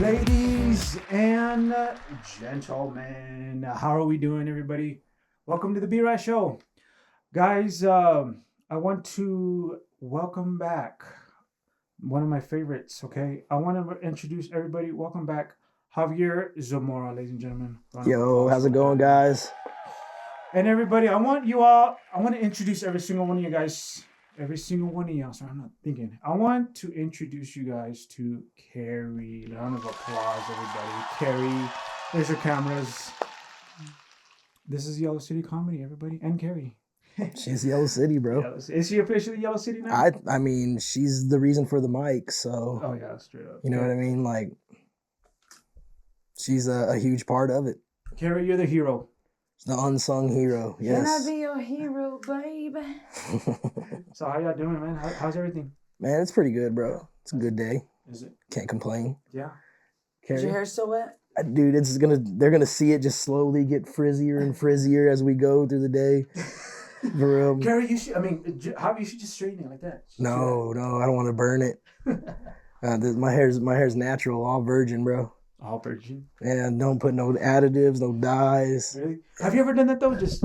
Ladies and gentlemen, how are we doing, everybody? Welcome to the B-Rat Show. Guys, I want to welcome back one of my favorites, okay? I want to introduce everybody. Welcome back, Javier Zamora, ladies and gentlemen. Yo, how's it going, guys? And everybody, I want to introduce every single one of you guys. Every single one of y'all. Sorry, I'm not thinking. I want to introduce you guys to Cari. Round of applause, everybody. Cari, there's your cameras. This is Yellow City Comedy, everybody, and Cari. She's Yellow City, bro. Is she officially Yellow City now? I mean, she's the reason for the mic, so. Oh yeah, straight up. You know what I mean? Like, she's a huge part of it. Cari, you're the hero. The unsung hero, yes. Can I be your hero, baby? So how y'all doing, man? How's everything? Man, it's pretty good, bro. It's a good day. Is it? Can't complain. Yeah. Is your hair still wet? Dude, they're gonna see it just slowly get frizzier and frizzier as we go through the day. For real. Cari, you should just straighten it like that. No, I don't want to burn it. My hair's natural, all virgin, bro. All virgin. Yeah, don't put no additives, no dyes. Really? Have you ever done that though? Just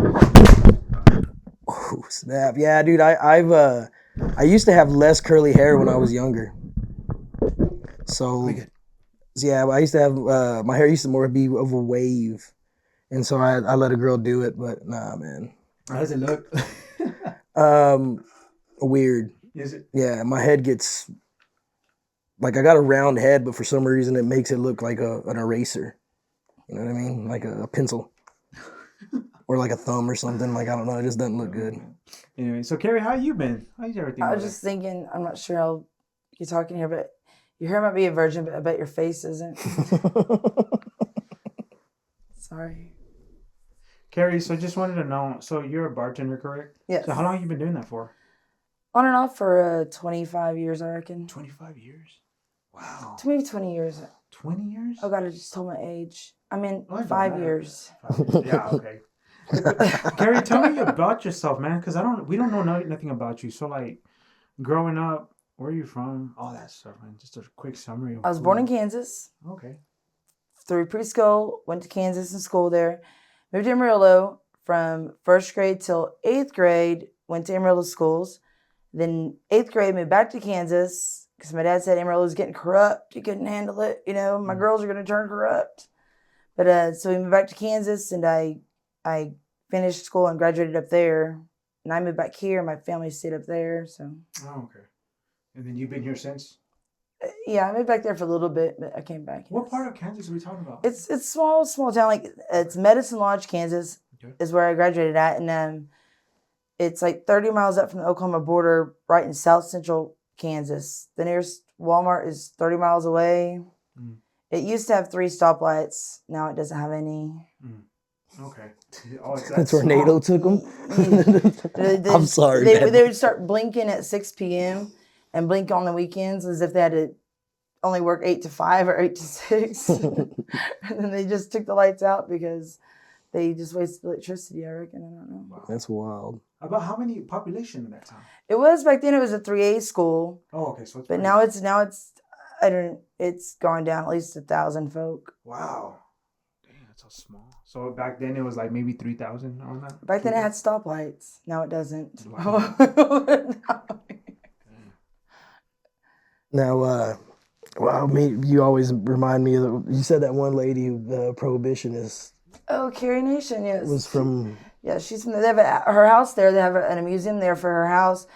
oh, snap. Yeah, dude, I used to have less curly hair when I was younger. So yeah, I used to have my hair used to more be of a wave. And so I let a girl do it, but nah, man. How does it look? Weird. Is it? Yeah, my head gets like I got a round head, but for some reason it makes it look like an eraser. You know what I mean? Like a pencil. Or like a thumb or something. Like, I don't know. It just doesn't look good. Anyway, so Cari, how you been? How's everything? I was just thinking, I'm not sure how you're talking here, but your hair might be a virgin, but I bet your face isn't. Sorry. Cari, so just wanted to know, so you're a bartender, correct? Yes. So how long have you been doing that for? On and off for 25 years, I reckon. 25 years? Wow. Maybe 20 years. 20 years? Oh, God, I just told my age. I mean, Oh, it don't 5 matter. years. 5 years. Yeah, okay. Cari, tell me about yourself, man, because we don't know nothing about you. So, like, growing up, where are you from? All that stuff, man. Just a quick summary. I was born in Kansas. Okay. Through preschool, went to Kansas and school there. Moved to Amarillo from 1st grade till 8th grade. Went to Amarillo schools. Then 8th grade, moved back to Kansas because my dad said Amarillo was getting corrupt. He couldn't handle it. You know, my girls are going to turn corrupt. But so we moved back to Kansas, and I finished school and graduated up there. And I moved back here. My family stayed up there. So. Oh, okay. And then you've been here since? Yeah, I moved back there for a little bit, but I came back. What part of Kansas are we talking about? It's small town. Like it's Medicine Lodge, Kansas, Okay. is where I graduated at, and it's like 30 miles up from the Oklahoma border, right in South Central Kansas. The nearest Walmart is 30 miles away. Mm. It used to have 3 stoplights. Now it doesn't have any. Mm. Okay. Oh, The tornado took them? I'm sorry, man. They would start blinking at 6 p.m. and blink on the weekends as if they had to only work 8 to 5 or 8 to 6. And then they just took the lights out because they just wasted electricity, I reckon. I don't know. Wow. That's wild. About how many population in that town? It was back then. It was a 3A school, Oh, okay. So it's but now it's gone down at least 1,000 folk. Wow. Dang, that's so small. So back then it was like maybe 3,000 on that? Back then it had stoplights. Now it doesn't. Wow. Now, well, you always remind me of you said that one lady, the prohibitionist, Oh, Cari Nation, yes. was from. Yeah, she's from. They have her house there. They have a museum there for her house,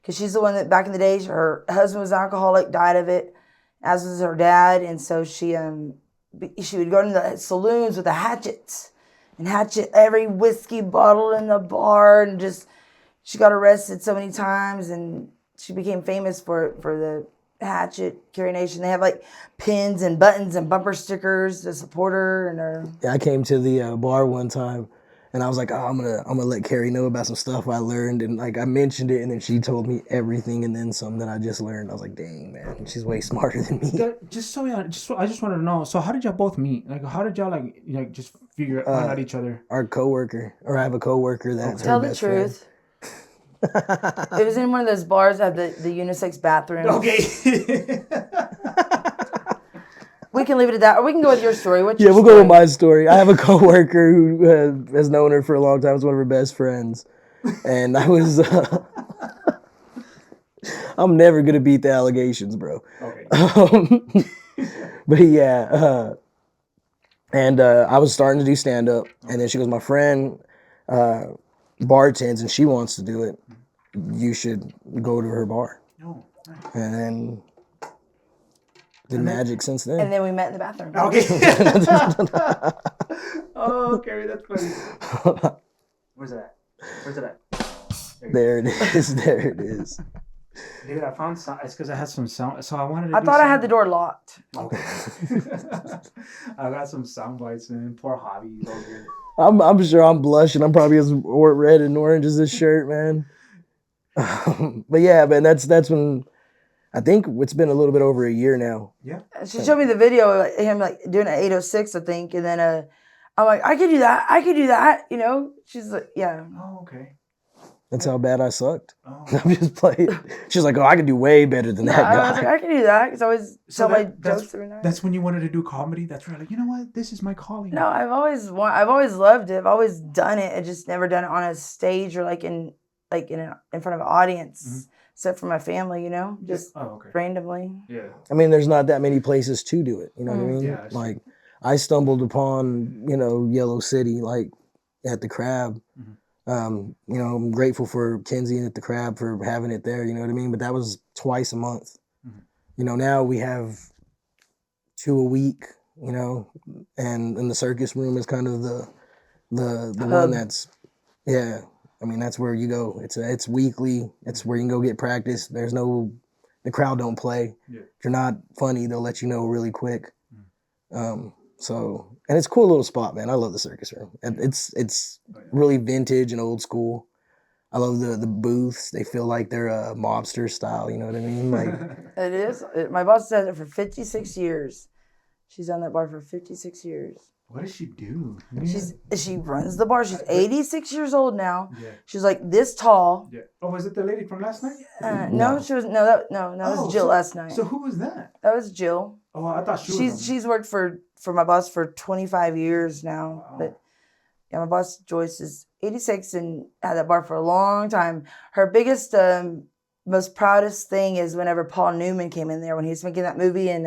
because she's the one that back in the day, her husband was an alcoholic, died of it, as was her dad, and so she would go into the saloons with a hatchet and hatchet every whiskey bottle in the bar, and just she got arrested so many times, and she became famous for the hatchet. Cari Nation. They have like pins and buttons and bumper stickers to support her and her. Yeah, I came to the bar one time, and I was like, oh, I'm gonna let Cari know about some stuff I learned, and like I mentioned it, and then she told me everything, and then some that I just learned. I was like, dang, man, she's way smarter than me. I just wanted to know. So how did y'all both meet? Like, how did y'all just figure out each other? Our coworker, or I have a coworker that's her Tell the best friend. truth. It was in one of those bars that have the unisex bathroom. Okay. We can leave it at that, or we can go with your story. What's Yeah, your we'll story? go with my story. I have a coworker who has known her for a long time. It's one of her best friends, and I was. I'm never gonna beat the allegations, bro. Okay. But yeah, and I was starting to do stand up, and then she goes, "My friend bartends, and she wants to do it. You should go to her bar." Oh, nice. And then the magic since then. And then we met in the bathroom. Okay. Oh, Cari, that's funny. Where's it at? Where's it at? There it is. There it is. Dude, I found some. It's because I had some sound. So I wanted to. I thought I had the door locked. Okay. I got some sound bites, man. Poor hobbies over here. I'm sure I'm blushing. I'm probably as red and orange as this shirt, man. But yeah, man, that's when I think it's been a little bit over a year now. Yeah. She showed me the video of him like doing an 806, I think, and then I'm like, I could do that. I could do that. You know? She's like, yeah. Oh, okay. That's how bad I sucked. Oh. I'm just playing. She's like, oh, I could do way better than that I was guy. like, I can do that because I always tell my jokes every night. That's when you wanted to do comedy. That's right. Like, you know what? This is my calling. No, I've always loved it. I've always done it. I just never done it on a stage or in front of an audience, except for my family. You know, just randomly. Yeah. I mean, there's not that many places to do it. You know what I mean? Yeah, like, I stumbled upon, Yellow City, like, at the Crab. I'm grateful for Kenzie and at the Crab for having it there, you know what I mean? But that was twice a month. Now we have 2 a week, and the circus room is kind of the one that's, yeah. I mean, that's where you go. It's weekly. It's where you can go get practice. The crowd don't play. Yeah. If you're not funny, they'll let you know really quick. And it's a cool little spot, man. I love the circus room. And it's really vintage and old school. I love the booths. They feel like they're a mobster style. You know what I mean? Like it is. My boss has it for 56 years. She's on that bar for 56 years. What does she do? She runs the bar. She's 86 years old now. Yeah. She's like this tall. Yeah. Oh, was it the lady from last night? No, she was that was Jill last night. So who was that? That was Jill. Oh, I thought she's worked for my boss for 25 years now. Wow. But yeah, my boss Joyce is 86 and had that bar for a long time. Her biggest, most proudest thing is whenever Paul Newman came in there when he was making that movie in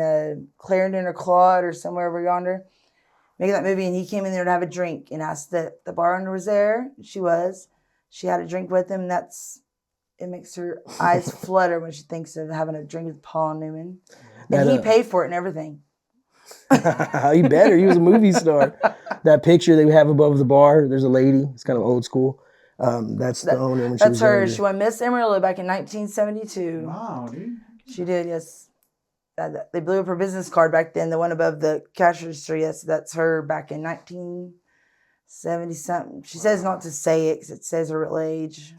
Clarendon or Claude or somewhere over yonder. Making that movie, and he came in there to have a drink and asked that the bar owner was there. She was. She had a drink with him. It makes her eyes flutter when she thinks of having a drink with Paul Newman. And he paid for it and everything. He better. He was a movie star. That picture they have above the bar, there's a lady. It's kind of old school. That's the owner when she was her. younger. She won Miss Amarillo back in 1972. Wow, dude. She did, yes. They blew up her business card back then, the one above the cash register. Yes, that's her back in 1970-something. She says not to say it because it says her real age.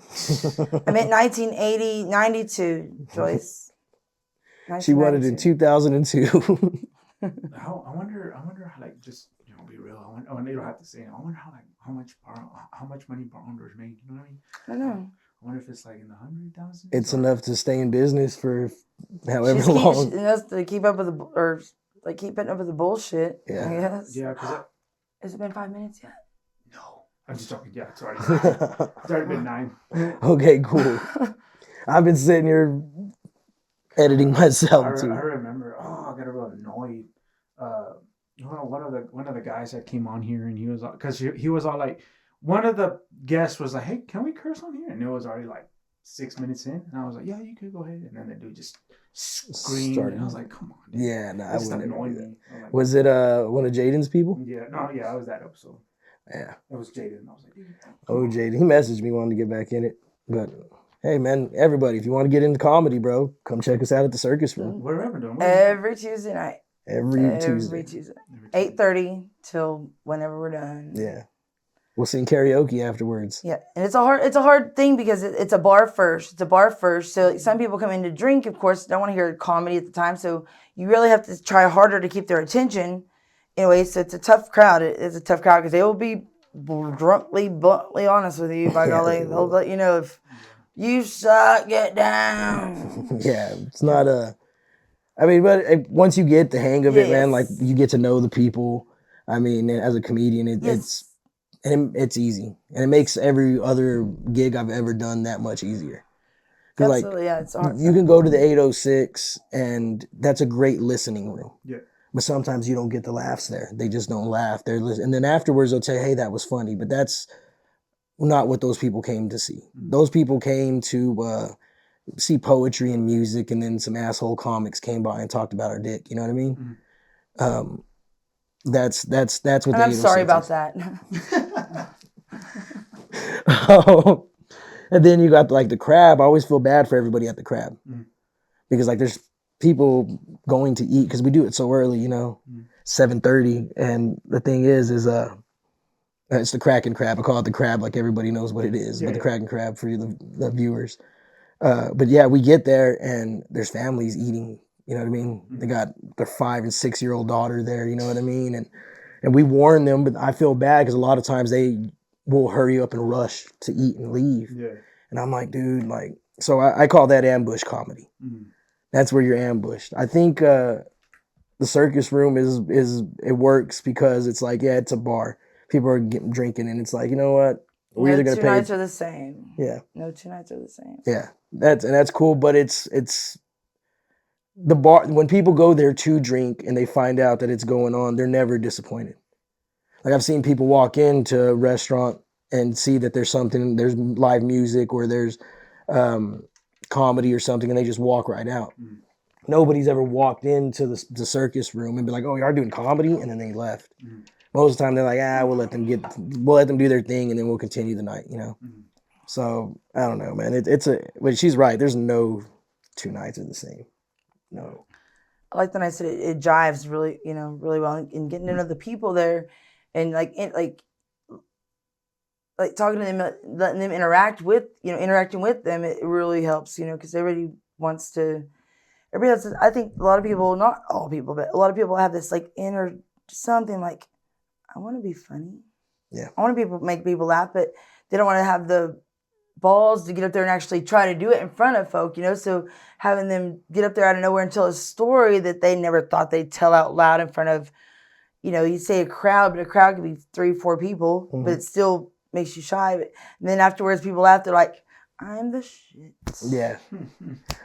I meant 1980, 92, Joyce. She won it in 2002. I wonder how, like, just, be real. I wonder, you don't have to say it. I wonder how much money bar owners make. You know what I mean? I know. I wonder if it's like in the 100,000. It's enough to stay in business for however long. Enough to keep up with keep putting up with the bullshit. Yeah. I guess. Yeah. Has it been 5 minutes yet? No. I'm just joking. Yeah, it's already been 9. Okay, cool. I've been sitting here editing myself too. I remember. I got real annoyed. One of the guys that came on here, and he was because he was all like, one of the guests was like, "Hey, can we curse on here?" And it was already like 6 minutes in, and I was like, "Yeah, you could go ahead." And then the dude just screamed, and I was like, "Come on, dude." Yeah, no, I wouldn't annoy me. Like, was it one of Jaden's people? Yeah, I was that episode. Yeah, it was Jaden. I was like, "Dude." Oh, Jaden, he messaged me wanting to get back in it, but hey, man, everybody, if you want to get into comedy, bro, come check us out at the Circus Room. Wherever, doing every Tuesday night. Every Tuesday. 8:30 till whenever we're done. Yeah. We'll sing karaoke afterwards. Yeah, and it's a hard thing because it's a bar first. It's a bar first. So some people come in to drink, of course, don't want to hear comedy at the time. So you really have to try harder to keep their attention. Anyway, so it's a tough crowd. It's a tough crowd because they will be bluntly honest with you. By golly, they'll let you know if you suck, get down. Yeah, it's not I mean, but once you get the hang of it, man, like Yes. you get to know the people. I mean, as a comedian, Yes. it's easy, and it makes every other gig I've ever done that much easier. Because like Absolutely, yeah, it's hard. you can go to the 806, and that's a great listening room. Yeah. But sometimes you don't get the laughs there. They just don't laugh. And then afterwards they'll say, "Hey, that was funny," but that's not what those people came to see. Those people came to see poetry and music, and then some asshole comics came by and talked about our dick. You know what I mean? Um, that's what And the I'm sorry 806 about is. that. And then you got like the crab. I always feel bad for everybody at the crab because like there's people going to eat because we do it so early, 7:30. And the thing is it's the Kraken crab. I call it the crab like everybody knows what it is, but the Kraken crab for the viewers. But yeah, we get there and there's families eating. You know what I mean? They got their 5 and 6 year old daughter there. You know what I mean? And we warn them, but I feel bad because a lot of times they will hurry up and rush to eat and leave. Yeah. And I'm like, dude, like, so I call that ambush comedy. That's where you're ambushed. I think the circus room it works because it's like, yeah, it's a bar. People are drinking, and it's like, you know what? We're either No gonna two pay. nights are the same. Yeah, No 2 nights are the same. yeah. That's cool, but it's the bar. When people go there to drink and they find out that it's going on, they're never disappointed. Like I've seen people walk into a restaurant and see that there's live music or there's comedy or something, and they just walk right out. Nobody's ever walked into the circus room and be like, "Oh, y'all doing comedy," and then they left. Most of the time, they're like, "We'll let them do their thing, and then we'll continue the night." So I don't know, man. But she's right. There's no 2 nights are the same. No. I like the night that it jives really, really well, and getting to know the people there, and like talking to them, letting them interacting with them, it really helps, because everybody wants to. Everybody has. I think a lot of people, not all people, but a lot of people have this like inner something like, I want to be funny. Yeah. I want to make people laugh, but they don't want to have the balls to get up there and actually try to do it in front of folk, So having them get up there out of nowhere and tell a story that they never thought they'd tell out loud in front of, you say a crowd, but a crowd could be 3-4 people, but it still makes you shy. And then afterwards, people laugh. They're like, "I'm the shit." Yeah.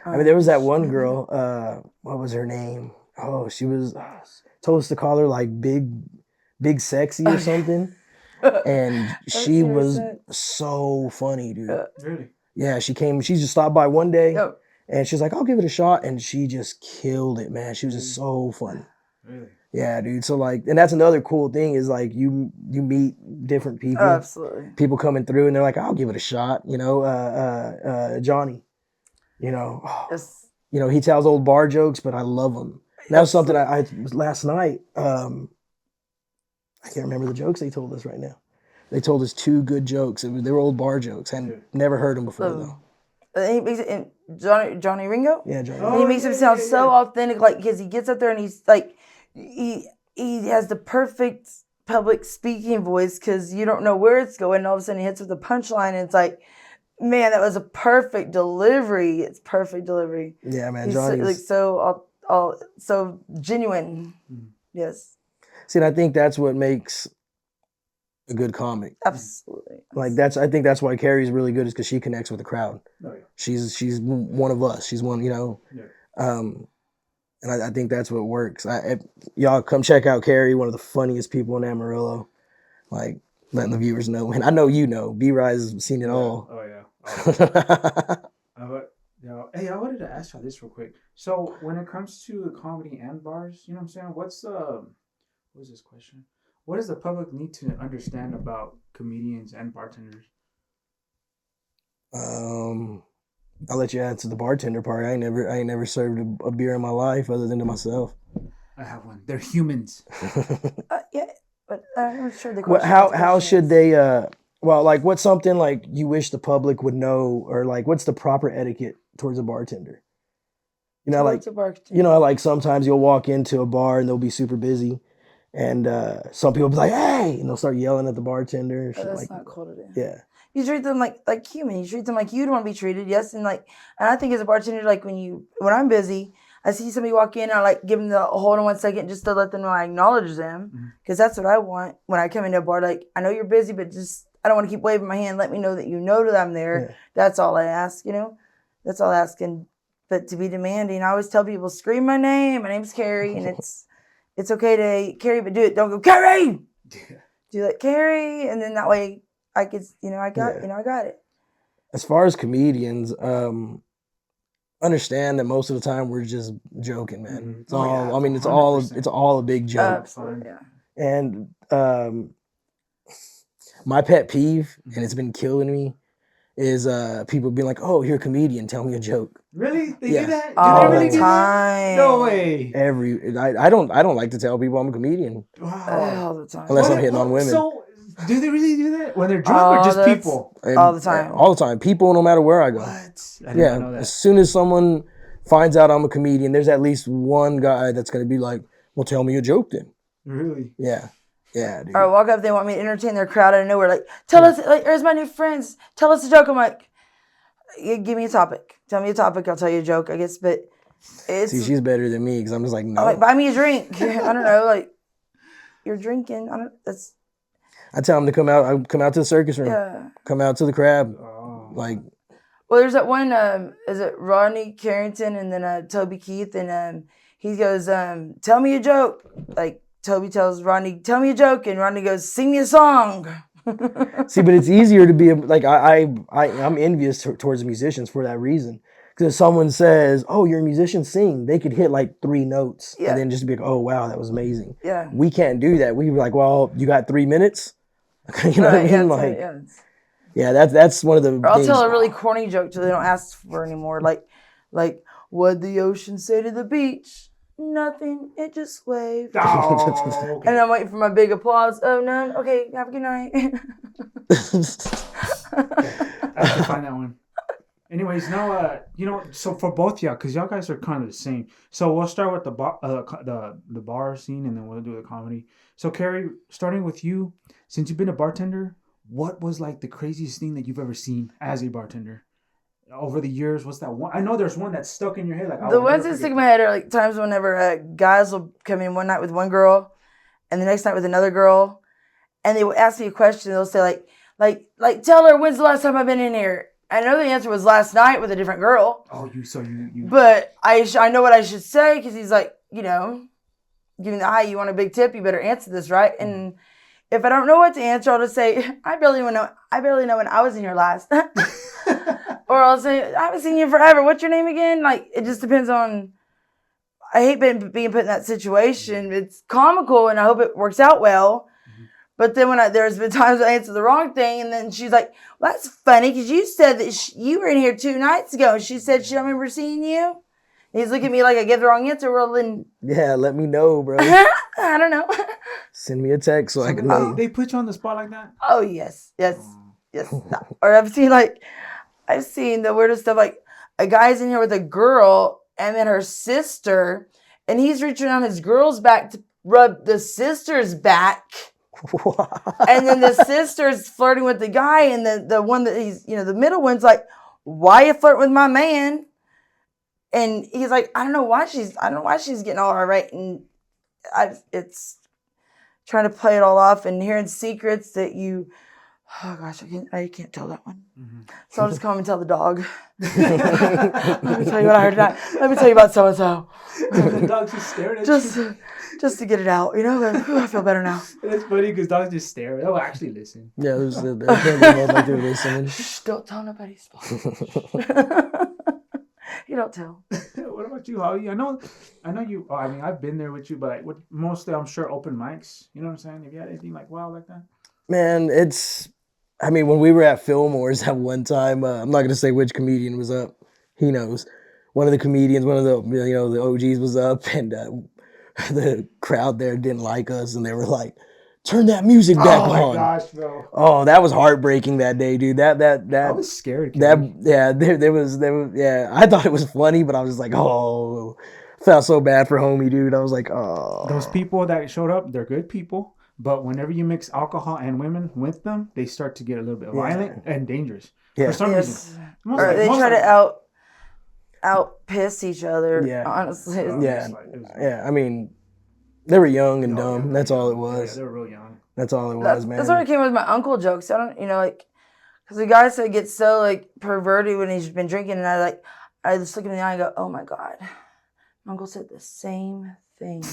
I mean, there was that one girl. What was her name? Oh, she was told us to call her like big sexy or something. And she was so funny, dude. Really? Yeah, she just stopped by one day, Yep. and she's like, "I'll give it a shot," and she just killed it, man. She was just so funny. Really? Yeah, dude. So like, and that's another cool thing is like you meet different people. Absolutely. People coming through, and they're like, "I'll give it a shot," Johnny. Yes. He tells old bar jokes, but I love him. That was something I last night. I can't remember the jokes they told us right now. They told us 2 good jokes. They were old bar jokes. I had never heard them before though. And he makes it, and Johnny Ringo. Yeah, Johnny. And he makes him sound so authentic, like because he gets up there and he's like, he has the perfect public speaking voice because you don't know where it's going. And all of a sudden he hits with the punchline, and it's like, man, that was a perfect delivery. It's perfect delivery. Yeah, man, He's Johnny's so genuine. Yes. See, and I think that's what makes a good comic. Absolutely. Like I think that's why Cari's really good, is because she connects with the crowd. Oh, yeah. She's one of us. She's one, and I think that's what works. Y'all come check out Cari, one of the funniest people in Amarillo. Like letting the viewers know, and I know B-Rise has seen it all. Oh yeah. Hey, I wanted to ask y'all this real quick. So when it comes to comedy and bars, you know what I'm saying? What was this question? What does the public need to understand about comedians and bartenders? I'll let you answer the bartender part. I ain't never served a beer in my life other than to myself. I have one. They're humans. Yeah, but I'm sure the question. How should they? Like what's something like you wish the public would know, or like what's the proper etiquette towards a bartender? Like sometimes you'll walk into a bar and they'll be super busy, and some people will be like, "Hey," and they'll start yelling at the bartender. That's not cool to do. Yeah. You treat them like human. You treat them like you'd want to be treated. Yes, and I think as a bartender, like when I'm busy, I see somebody walk in, I like give them the hold on 1 second just to let them know I acknowledge them. Because that's what I want when I come into a bar. Like, I know you're busy, but just, I don't want to keep waving my hand. Let me know that you know that I'm there. Yeah. That's all I ask, you know? That's all I ask. But to be demanding, I always tell people, scream my name. My name's Cari, and it's okay to Cari, but do it. Don't go, Cari! Yeah. Do like Cari, and then that way I could, I got it. As far as comedians, understand that most of the time we're just joking, man. It's all. Yeah, I mean, it's 100%. all a big joke. Absolutely, yeah. And my pet peeve, and it's been killing me, is people being like, "Oh, you're a comedian. Tell me a joke." Really? They Yeah. do that? Do All they really the do that? time. No way. I don't like to tell people I'm a comedian Wow. All the time. unless I'm hitting on women. So, do they really do that when they're drunk or just people? And, all the time. all the time. People, no matter where I go. What? I did not know that. As soon as someone finds out I'm a comedian, there's at least one guy that's gonna be like, "Well, tell me a joke then." Really? Yeah, dude. Or walk up, they want me to entertain their crowd out of nowhere. Like, tell us, like, here's my new friends. Tell us a joke. I'm like, give me a topic. Tell me a topic. I'll tell you a joke, I guess. But it's. See, she's better than me because I'm just like, no. I'm like, buy me a drink. I don't know. Like, you're drinking. I tell them to come out. I come out to the circus room. Yeah. Come out to the crab. Oh. Like, Well, there's that one, is it Rodney Carrington and then Toby Keith, and he goes, tell me a joke. Like, Toby tells Rodney, tell me a joke, and Rodney goes, sing me a song. see, but it's easier to be like I'm envious towards musicians for that reason. Because if someone says, "Oh, you're a musician, sing," they could hit like 3 notes and then just be like, "Oh, wow, that was amazing." Yeah. We can't do that. We be like, "Well, you got 3 minutes." You know what I mean? Like, yeah, that's one of the. Or I'll things. tell a really corny joke till they don't ask for anymore. Like, what'd the ocean say to the beach? Nothing. It just waved. Oh, okay. And I'm waiting for my big applause. Oh, none? Okay, have a good night. I have to find that one. Anyways, now so for both y'all, because y'all guys are kind of the same. So we'll start with the bar scene, and then we'll do the comedy. So Cari, starting with you, since you've been a bartender, what was like the craziest thing that you've ever seen as a bartender over the years? What's that one? I know there's one that's stuck in your head. Like the ones that stick in my head are like times whenever guys will come in one night with one girl, and the next night with another girl, and they will ask me a question. They'll say like tell her, when's the last time I've been in here? I know the answer was last night with a different girl. Oh, you. But I know what I should say because he's like, giving the hi, you want a big tip? You better answer this, right? And if I don't know what to answer, I'll just say, I barely know when I was in here last. Or I'll say, I haven't seen you forever. What's your name again? Like, it just depends on. I hate being put in that situation. It's comical, and I hope it works out well. But then there's been times I answer the wrong thing, and then she's like, well, that's funny because you said that you were in here 2 nights ago. And she said she don't remember seeing you. And he's looking at me like I gave the wrong answer. Well, then. Yeah, let me know, bro. I don't know. Send me a text so I can know. They put you on the spot like that? Oh, yes. Or I've seen the weirdest stuff. Like a guy's in here with a girl and then her sister, and he's reaching on his girl's back to rub the sister's back. And then the sister's flirting with the guy, and the one that he's, the middle one's like, why you flirting with my man? And he's like, I don't know why she's getting all right. And it's trying to play it all off and hearing secrets that oh gosh, I can't tell that one. Mm-hmm. So I'll just come and tell the dog. Let me tell you what I heard tonight. Let me tell you about so and so. The dog's just staring at you. Just to get it out, I feel better now. It's funny because dogs just stare. They'll actually listen. Yeah, like they're listening. Shh, don't tell nobody. You don't tell. What about you, Holly? I know you. I mean, I've been there with you, but mostly I'm sure open mics. You know what I'm saying? Have you had anything like like that? Man, when we were at Fillmore's at one time, I'm not gonna say which comedian was up. He knows. One of the comedians, one of the the OGs was up, and the crowd there didn't like us, and they were like, "Turn that music back on." Oh my gosh, bro! Oh, that was heartbreaking that day, dude. That I was scared. There was I thought it was funny, but I was just like, oh, felt so bad for homie, dude. I was like, oh. Those people that showed up, they're good people, but whenever you mix alcohol and women with them, they start to get a little bit violent and dangerous for some reason. Or they try to out piss each other. Yeah. Honestly, Yeah. It was Yeah, I mean, they were young and Oh, dumb. yeah, That's all it yeah, was. they were real young. That's all it was, man. that's where it came with my uncle jokes. I don't, like, because the guy said gets so like perverted when he's been drinking, and I just look him in the eye and go, "Oh my god, my uncle said the same thing."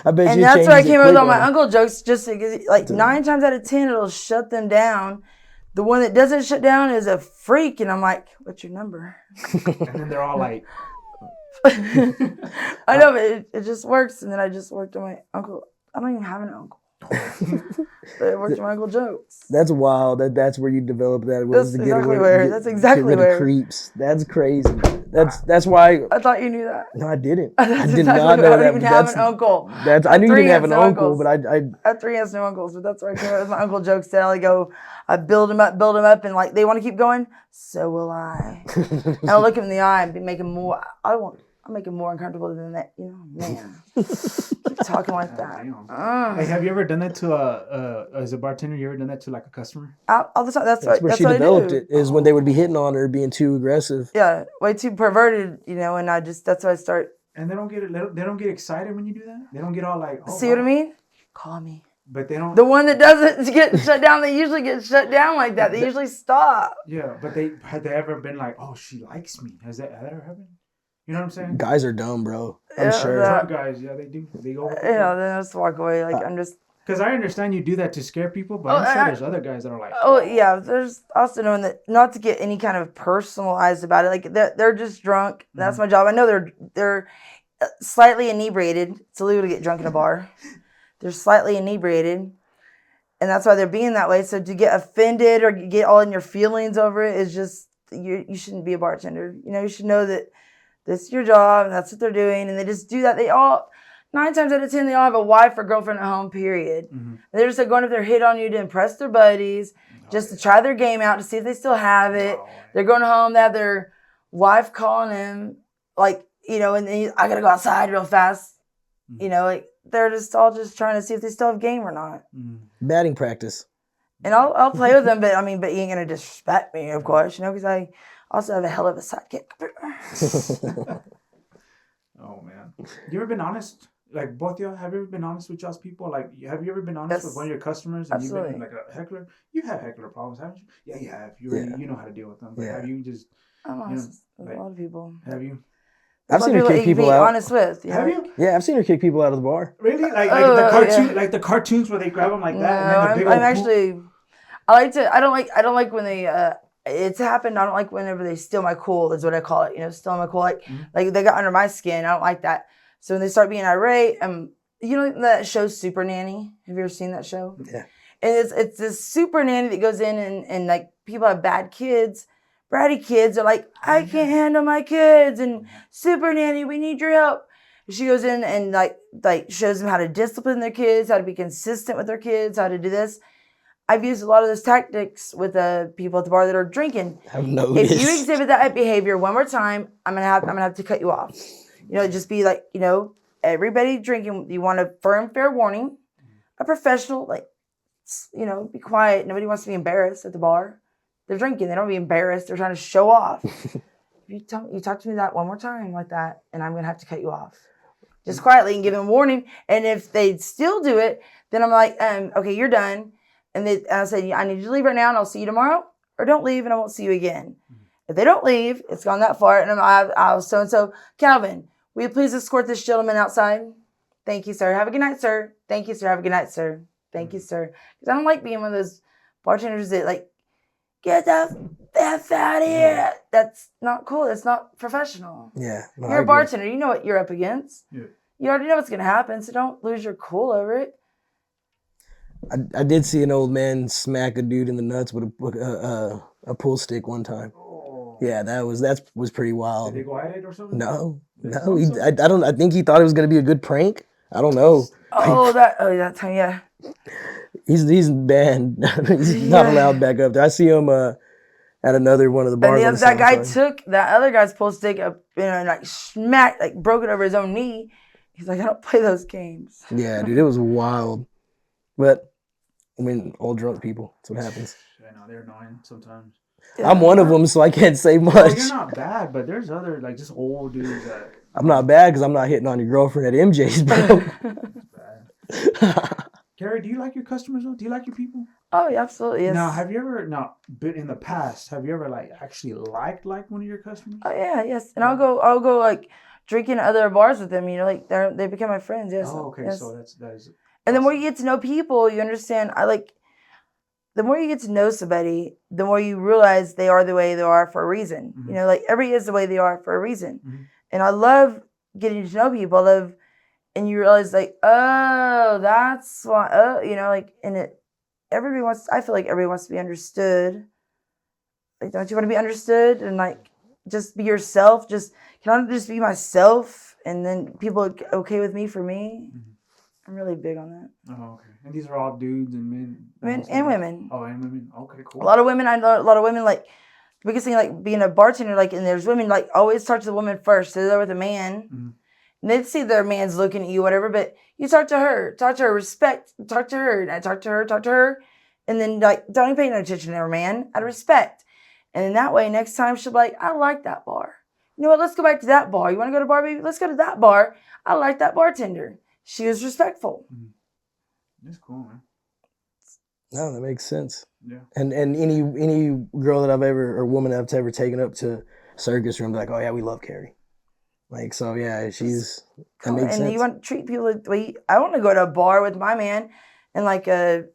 I bet And you that's where I changes it came up with all quick my on uncle jokes, just because, like, 9 times out of 10 it'll shut them down. The one that doesn't shut down is a freak, and I'm like, "What's your number?" And then they're all like, I know, but it just works. And then I just worked on my uncle. I don't even have an uncle. But I worked on my uncle jokes. That's wild. That's where you develop that. Was That's to get exactly away, where. get, That's exactly get rid where. of creeps. That's crazy. That's why. I thought you knew that. No, I didn't. That's I did exactly not why know I don't that. even But have an uncle. that's. I knew you didn't have an uncle, uncles. but I I have 3 aunts, no uncles, but that's where I came up with my uncle jokes. That I build them up, and like they want to keep going. So will I. And I'll look him in the eye and make him more. I'll make him more uncomfortable than that. Man. Keep talking like that. Hey, have you ever done that to as a bartender? You ever done that to like a customer? All the time. That's where she what developed I do. it. Is when they would be hitting on her, being too aggressive. Yeah, way too perverted, and that's why I start. And they don't get excited when you do that. They don't get all like, oh, See what I mean? Call me. But they don't. The one that doesn't get shut down, they usually get shut down like that. They usually stop. Yeah, but have they ever been like, oh, she likes me? Has that ever happened? You know what I'm saying? Guys are dumb, bro. I'm Yeah, sure. Some guys, yeah, they do. They go. Then I just walk away. Like I'm just. Because I understand you do that to scare people, but I'm sure there's other guys that are like, Oh yeah, there's also knowing that not to get any kind of personalized about it. Like they're just drunk. That's my job. I know they're slightly inebriated. It's illegal to get drunk in a bar. They're slightly inebriated, and that's why they're being that way. So to get offended or get all in your feelings over it is just you shouldn't be a bartender. You should know that this is your job and that's what they're doing, and they just do that. They all 9 times out of 10 they all have a wife or girlfriend at home. Period. They're just like going up there hit on you to impress their buddies, just to try their game out to see if they still have it. They're going home. They have their wife calling them like and then I gotta go outside real fast. Like they're just all just trying to see if they still have game or not. Batting practice. And I'll play with them, but you ain't gonna disrespect me, of course, because I also have a hell of a sidekick. Oh man, you ever been honest? Like both of y'all, have you ever been honest with y'all's people? Like, have you ever been honest with one of your customers and absolutely. You've been like a heckler? You have heckler problems, haven't you? Yeah, you have. You know how to deal with them. But have you just? I'm honest with a lot of people. Have you? I've seen her kick people out. Honest with. Have you? Yeah, I've seen her kick people out of the bar. Really? Like the cartoon, like the cartoons where they grab them like that. No, and then the big I'm actually. I don't like when they. It's happened. I don't like whenever they steal my cool. Is what I call it. Stealing my cool. Like they got under my skin. I don't like that. So when they start being irate, that show Super Nanny. Have you ever seen that show? Yeah. And it's this super nanny that goes in and like people have bad kids. Bratty kids are like, I can't handle my kids, and super nanny, we need your help. She goes in and like shows them how to discipline their kids, how to be consistent with their kids, how to do this. I've used a lot of those tactics with people at the bar that are drinking. I've noticed. If you exhibit that behavior one more time, I'm gonna have to cut you off. Just be like, everybody drinking. You want a firm, fair warning, a professional, be quiet. Nobody wants to be embarrassed at the bar. They're drinking. They don't be embarrassed. They're trying to show off. You talk to me that one more time like that, and I'm going to have to cut you off. Just quietly and give them a warning. And if they still do it, then I'm like, okay, you're done. And I'll say, I need you to leave right now, and I'll see you tomorrow. Or don't leave, and I won't see you again. If they don't leave, it's gone that far. And I'll so-and-so, Calvin, will you please escort this gentleman outside? Thank you, sir. Have a good night, sir. Thank you, sir. Have a good night, sir. Thank you, sir. Because I don't like being one of those bartenders that get the F out of here. That's not cool. That's not professional. Yeah. No, you're a bartender. You know what you're up against. Yeah. You already know what's going to happen, so don't lose your cool over it. I did see an old man smack a dude in the nuts with a pool stick one time. Oh. Yeah, that was pretty wild. Did they go at it or something? No. I think he thought it was gonna be a good prank. I don't know. That time, yeah. He's banned. He's not allowed back up there. I see him at another one of the bars. And that guy took that other guy's pull stick up, and smacked, broke it over his own knee. He's like, I don't play those games. Yeah, dude, it was wild. But I mean, all drunk people. That's what happens. I know they're annoying sometimes. I'm one of them, so I can't say Oh, much. you're not bad, but there's other like just old dudes that. I'm not bad because I'm not hitting on your girlfriend at MJ's, bro. Bad. Cari, do you like your customers though? Do you like your people? Oh, yeah, absolutely. Yes. Now, have you ever been in the past? Have you ever like actually liked one of your customers? Oh yeah, yes. And I'll go like drinking at other bars with them. You know, like they become my friends. Yes. Oh, okay. Yes. So that is. And the more you get to know people, you understand. The more you get to know somebody, the more you realize they are the way they are for a reason. Mhm. You know, like everybody is the way they are for a reason. Mhm. And I love getting to know people. And you realize like, oh, that's why. Oh, you know, like, everybody wants. I feel like everybody wants to be understood. Like, don't you want to be understood and like just be yourself? Can I just be myself, and then people are okay with me for me? Mhm. I'm really big on that. Oh, okay. And these are all dudes and men. Men and women. Oh, and women. Okay, cool. A lot of women. I know a lot of women like the biggest thing like being a bartender. Like, and there's women like always talk to the woman first. So they're with a man, Mhm. and they see their man's looking at you, whatever. But you talk to her, respect, talk to her, and I talk to her, and then like don't even pay no attention to her man out of respect. And then that way, next time she'll be like, I like that bar. You know what? Let's go back to that bar. You want to go to bar, baby? Let's go to that bar. I like that bartender. She was respectful. That's cool, man. No, that makes sense. Yeah. And any girl that I've ever or woman I've ever taken up to circus room, like, oh yeah, we love Cari. Like, so yeah, that makes sense. And you want to treat people the way I want to go to a bar with my man, and like the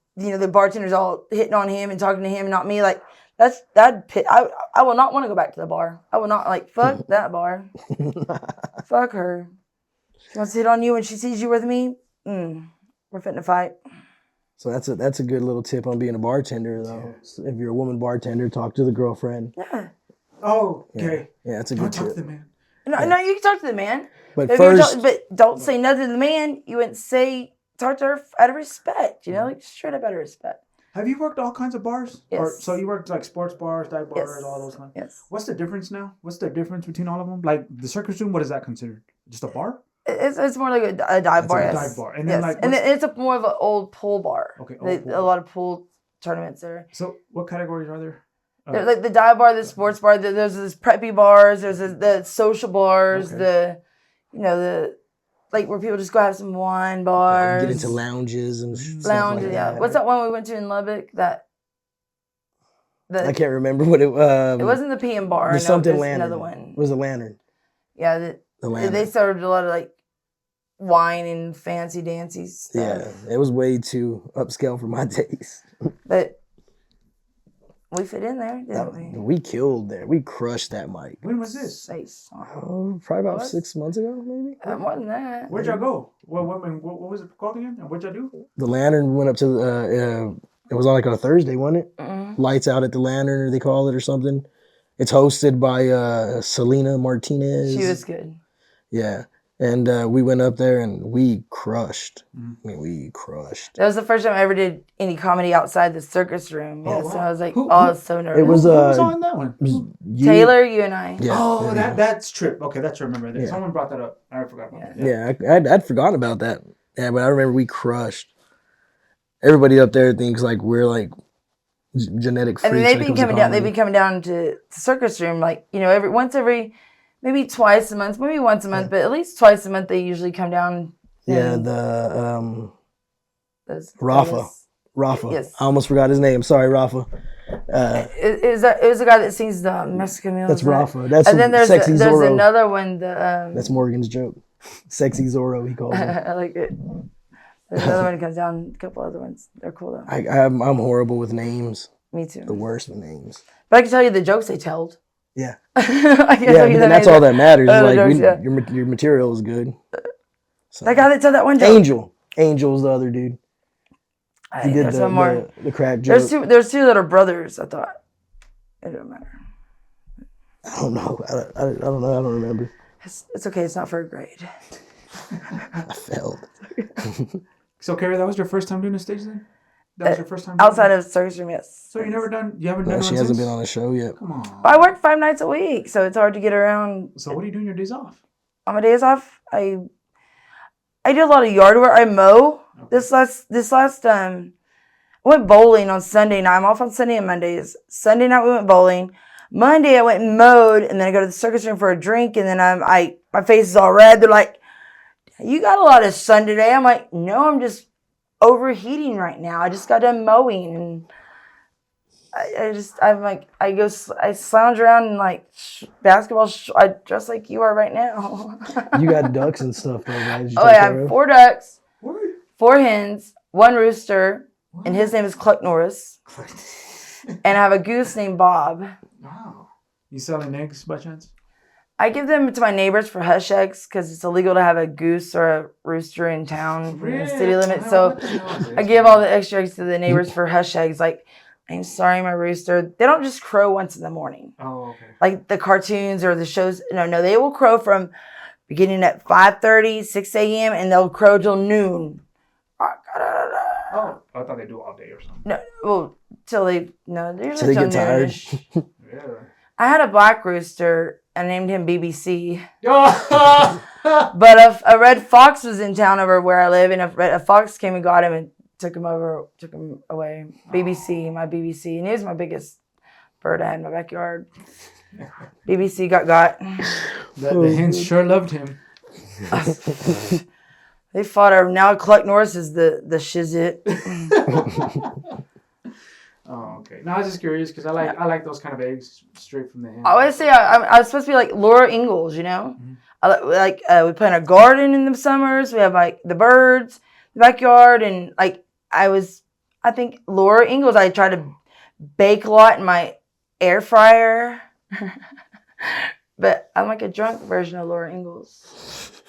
bartender's all hitting on him and talking to him, and not me. Like I will not want to go back to the bar. I will not fuck that bar. Fuck her. She wants to hit on you when she sees you with me. We're fitting to fight. So that's a good little tip on being a bartender, though. Yeah. So if you're a woman bartender, talk to the girlfriend. Yeah. Oh, okay. Yeah, that's a Don't good talk tip. to the man. No, you can talk to the man. But If first, but don't say nothing to the man. You wouldn't talk to her out of respect. You know, like straight up out of respect. Have you worked all kinds of bars? Yes. So you worked like sports bars, dive bars, Yes. all those kinds? Yes. What's the difference now? What's the difference between all of them? Like the circus room, what is that considered? Just a bar? It's more like a dive bar. a Yes. dive bar. And then yes. And it's more of an old pool bar. Okay. A lot of pool tournaments there. So what categories are there? There's like the dive bar, the sports bar. There's this preppy bars. There's the social bars. Okay. The like where people just go have some wine bars. get into lounges and stuff Lounges. like Yeah. that. What's that one we went to in Lubbock? I can't remember what it. It wasn't the PM bar. There's something there's lantern. another one. It was a lantern. Yeah. The lantern. They served a lot of like wine and fancy dancy stuff. Yeah, it was way too upscale for my taste. But we fit in there, didn't we? We killed there. We crushed that mic. When was this? Oh, probably about 6 months ago, maybe. More than that. Where'd y'all go? What was it called again? And what'd y'all do? The lantern went up to it was on like on a Thursday, wasn't it? Mm-hmm. Lights out at the lantern, or they call it, or something. It's hosted by Selena Martinez. She was good. Yeah. And we went up there and we crushed. I mean, we crushed. That was the first time I ever did any comedy outside the circus room. Yeah, wow. so I was like, I was so nervous. It was Who was on that one? Taylor, you and I. Yeah. Oh, that's Trip. Okay, that's remember that. Yeah. Someone brought that up. I forgot about that. Yeah, I'd forgotten about that. Yeah, but I remember we crushed. Everybody up there thinks like we're like genetic freaks. And they've been coming down. They've been coming down to the circus room, like every maybe twice a month, maybe once a month, but at least twice a month they usually come down. Yeah, the Rafa. Yes. I almost forgot his name. Sorry, Rafa. It was a guy that sings the Mexican meals. That's right? Rafa. That's and then there's Sexy there's Zorro. another one. That's Morgan's joke. Sexy Zorro, he calls him. I like it. There's another one that comes down. A couple other ones. They're cool though. I'm horrible with names. Me too. The worst with names. But I can tell you the jokes they told. Yeah. I can Yeah, tell you but the that's names. all that matters. Like jokes, yeah. your material is good. So. That guy that told that one joke. Angel's the other dude. He did there's one more. the crack joke. There's two that are brothers. I thought. It don't matter. I don't know. I don't know. I don't remember. It's okay. It's not for a grade. I failed. So, Cari, that was your first time doing a stage then? That was your first time? Outside of circus room, yes. So you haven't done No, one she hasn't since? been on a show yet. Come on. I work 5 nights a week, so it's hard to get around. So what are you doing your days off? On my days off, I do a lot of yard work. I mow. Okay. This last went bowling on Sunday night. I'm off on Sunday and Mondays. Sunday night we went bowling. Monday I went and mowed, and then I go to the circus room for a drink, and then my face is all red. They're like, "You got a lot of sun today." I'm like, "No, I'm just overheating right now. I just got done mowing." And I lounge around in like basketball. I dress like you are right now. You got ducks and stuff though, right? Did you Oh, take I care have of? 4 ducks, What? 4 hens, 1 rooster, and his name is Cluck Norris. And I have a goose named Bob. Wow. You selling eggs by chance? I give them to my neighbors for hush eggs because it's illegal to have a goose or a rooster in town in the city limits. So I give all the extra eggs to the neighbors for hush eggs. Like, I'm sorry, my rooster. They don't just crow once in the morning. Oh, okay. Like the cartoons or the shows. No, they will crow from beginning at 5:30, 6 a.m. and they'll crow till noon. Oh, I thought they do all day or something. No, well, till they Till usually they get tired. noonish. Yeah. I had a black rooster. I named him BBC. Oh. But a red fox was in town over where I live, and a fox came and got him and took him away. BBC, my BBC, and he was my biggest bird I had in my backyard. BBC got. The hens sure loved him. They fought her. Now Cluck Norris is the shizit. Oh, okay. No, I was just curious because I like those kind of eggs straight from the hen. I always say I was supposed to be like Laura Ingalls, you know. Mm-hmm. We plant a garden in the summers. We have like the birds, the backyard, and like I think Laura Ingalls. I try to bake a lot in my air fryer, but I'm like a drunk version of Laura Ingalls.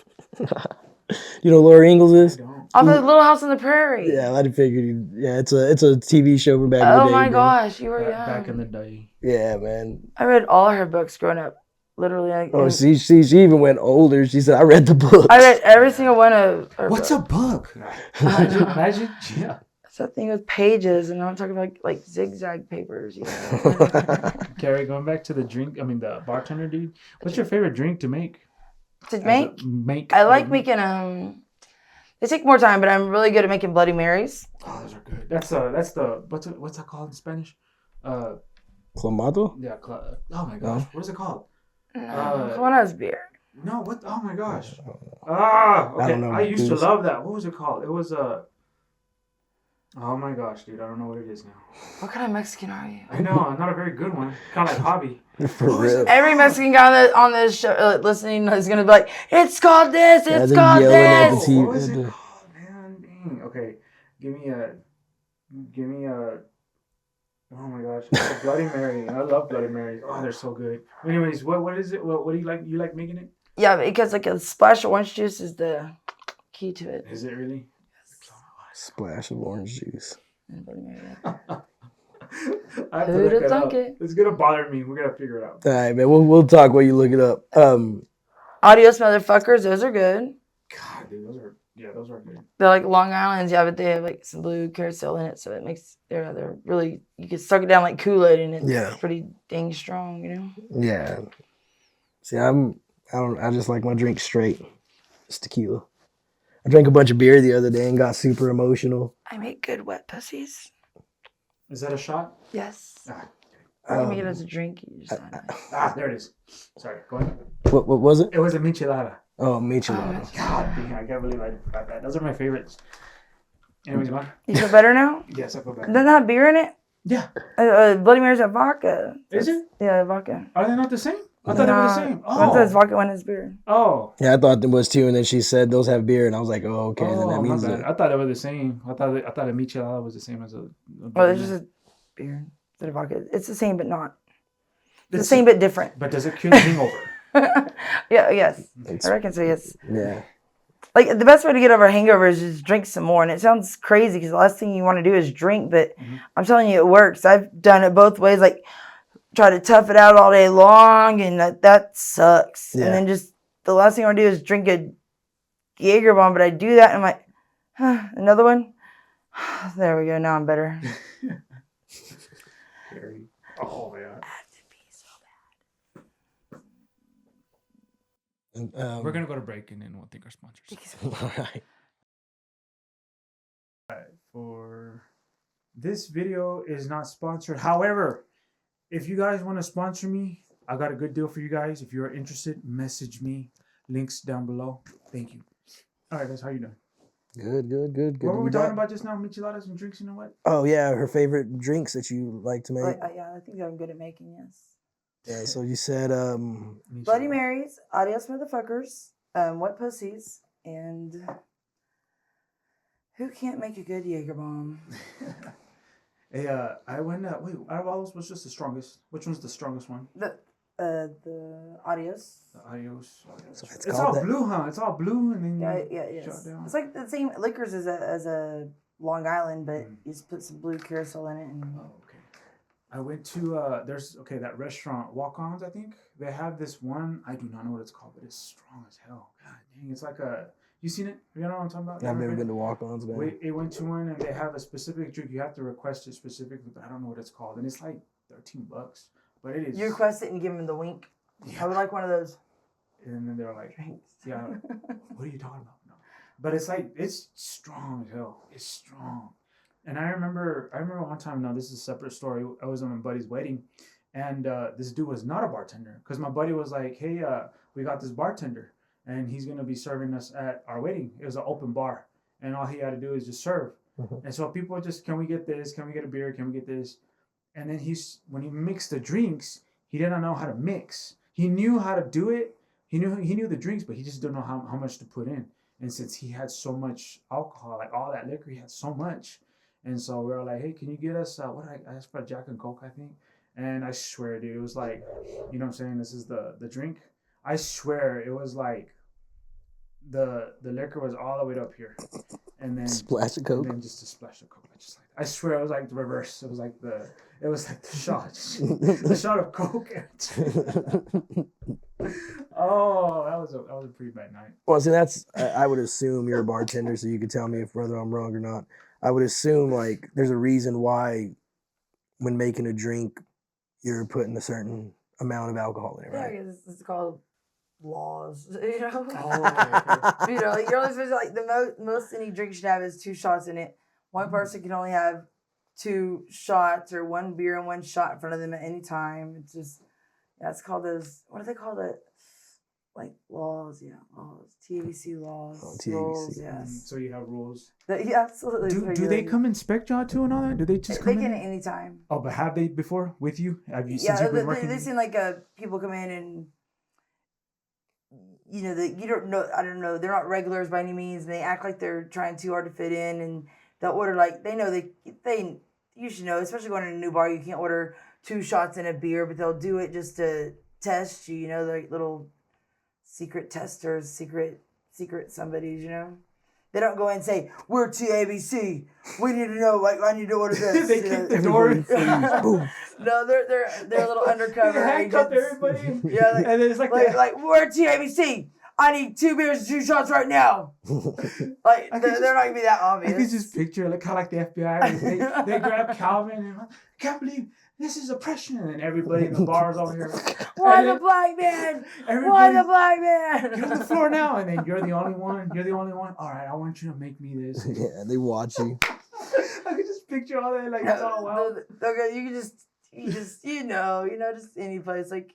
You know who Laura Ingalls is? I don't. Off of Little House on the Prairie. Yeah, I figured. Yeah, it's a TV show from back in the day. Oh my bro. gosh, you were young. Back in the day. Yeah, man. I read all her books growing up. Literally. Oh, she even went older. She said, "I read the book." I read every single one of her What's books. a book? Imagine. Yeah. It's that thing with pages, and I'm talking about like zigzag papers. You know? Cari, going back to the bartender dude. What's your favorite drink to make? I like making they take more time, but I'm really good at making Bloody Marys. Oh, those are good. That's the what's that called in Spanish? Clamato? Yeah. Oh my gosh, what is it called? What else beer? No, what? Oh my gosh. Okay. I don't know. I used to love that. What was it called? It was Oh my gosh, dude! I don't know what it is now. What kind of Mexican are you? I know, not a very good one. Kind of like hobby. For real. Every Mexican guy on this show listening is gonna be like, "It's called this. It's called yelling at this." the What was TV. it called, man? Dang. Okay, give me a. Oh my gosh, a Bloody Mary. I love Bloody Marys. Oh, they're so good. Anyways, what is it? What do you like? You like making it? Yeah, because like a splash of orange juice is the key to it. Is it really? Splash of orange juice. And Bloody Mary, yeah. I have to Who'da look that thunk up. it? It's gonna bother me. We gotta figure it out. All right, man. We'll talk while you look it up. Adios, motherfuckers. Those are good. God, dude, those are good. They're like Long Island's, yeah, but they have like some blue carousel in it, so it makes they're really, you can suck it down like Kool-Aid, and it's pretty dang strong, you know. Yeah. See, I just like my drink straight. It's tequila. I drank a bunch of beer the other day and got super emotional. I make good wet pussies. Is that a shot? Yes. Ah, I can make it as a drink. You just there it is. Sorry, go ahead. What was it? It was a michelada. Oh, michelada. God damn, I can't believe I forgot that. Those are my favorites. Anyways, what? You feel better now? Yes, I feel better. Doesn't have beer in it? Yeah. Bloody Mary's have vodka. Is it? Yeah, vodka. Are they not the same? I thought they were the same. One says Oh. vodka, one is beer. Oh. Yeah, I thought there was too, and then she said those have beer, and I was like, oh, okay. And then that my means bad. that. I thought they were the same. I thought a michelada was the same as a Well, it's just a beer instead of vodka. It's the same, but not. It's the same, but different. But does it cure the hangover? Yeah, yes. I reckon so, yes. Yeah. Like, the best way to get over a hangover is just drink some more. And it sounds crazy because the last thing you want to do is drink, but I'm telling you, it works. I've done it both ways. Like, try to tough it out all day long, and that sucks. Yeah. And then just the last thing I want to do is drink a Jaeger bomb, but I do that, and I'm like, another one? There we go. Now I'm better. Oh, man. We're going to go to break, and then we'll thank our sponsors. All right. For this video is not sponsored. However, if you guys want to sponsor me, I got a good deal for you guys. If you're interested, message me. Links down below. Thank you. All right, guys, how you doing? Good. What to were be we talking back. about just now? Micheladas and drinks, you know what? Oh yeah, her favorite drinks that you like to make. Yeah, I think I'm good at making, yes. Yeah, so you said Bloody Marys, Adios Motherfuckers, Wet Pussies, and who can't make a good Jaeger bomb? Hey, I went. Wait, out of all those, what's just the strongest? Which one's the strongest one? The Adios. The Adios. So It's called all that. blue, huh? It's all blue, and then Yeah, you yes. shut down. It's like the same liquors as a Long Island, but Mm. you just put some blue curacao in it. And Oh, okay. I went to there's that restaurant Walk-Ons. I think they have this one. I do not know what it's called, but it's strong as hell. God dang, it's like a. You seen it? You know what I'm talking about? I've never been to Walk-Ons, man. We went to one and they have a specific drink. You have to request it specifically, but I don't know what it's called. And it's like $13, but it is. you request it and give them the wink. Yeah. I would like one of those And then they're like, drinks. yeah, what are you talking about? No, but it's like it's strong as hell. It's strong. And I remember one time. Now this is a separate story. I was on my buddy's wedding, and this dude was not a bartender because my buddy was like, hey, we got this bartender, and he's gonna be serving us at our wedding. It was an open bar, and all he had to do is just serve. And so people just, can we get this? Can we get a beer? Can we get this? And then when he mixed the drinks, he didn't know how to mix. He knew how to do it. He knew the drinks, but he just didn't know how much to put in. And since he had so much alcohol, like all that liquor, he had so much. And so we were like, hey, can you get us, I asked for Jack and Coke, I think. And I swear, dude, it was like, you know what I'm saying? This is the drink. I swear it was like the liquor was all the way up here. And then Splash of Coke. And then just a splash of Coke. I swear it was like the reverse. It was like the shot. The shot of Coke. Oh, that was a pretty bad night. Well, see, I would assume you're a bartender, so you could tell me if whether I'm wrong or not. I would assume like there's a reason why when making a drink, you're putting a certain amount of alcohol in it, Yeah, right? because it's called laws. You know. Oh, okay. You know, you're only supposed to, like, the most any drink should have is 2 shots in it. One person can only have 2 shots or 1 beer and 1 shot in front of them at any time. It's just, yeah, it's called those, what do they call that? Like laws, yeah, laws, TABC laws, Oh, TABC. rules, yes. So you have rules. Yeah, absolutely. Do they come inspect y'all too and all that? Do they just come They in? can at any time. Oh, but have they before with you? Have you since Yeah, you've been working? they've seen like people come in and, you know, you don't know, I don't know, they're not regulars by any means, and they act like they're trying too hard to fit in, and they'll order, like, they know you should know, especially going to a new bar, you can't order 2 shots in a beer, but they'll do it just to test you, you know, they're like little secret testers, secret somebodies, you know. They don't go in and say, we're TABC. We need to know, like, I need to order this. They kick the door. Boom. No, they're a little undercover. They handcuff agents. everybody. Yeah, like, And then it's like we're TABC. I need 2 beers and 2 shots right now. Like, they're not gonna be that I obvious. could just picture like kind of like the FBI. They grab Calvin and I can't believe this is oppression, and everybody in the bars over here. Why and the then black man? Why everybody- the black man? Get on the floor now, and then you're the only one. You're the only one. All right, I want you to make me this. Yeah, they watch you. I could just picture all that, like it's all wild. Okay, you just just any place like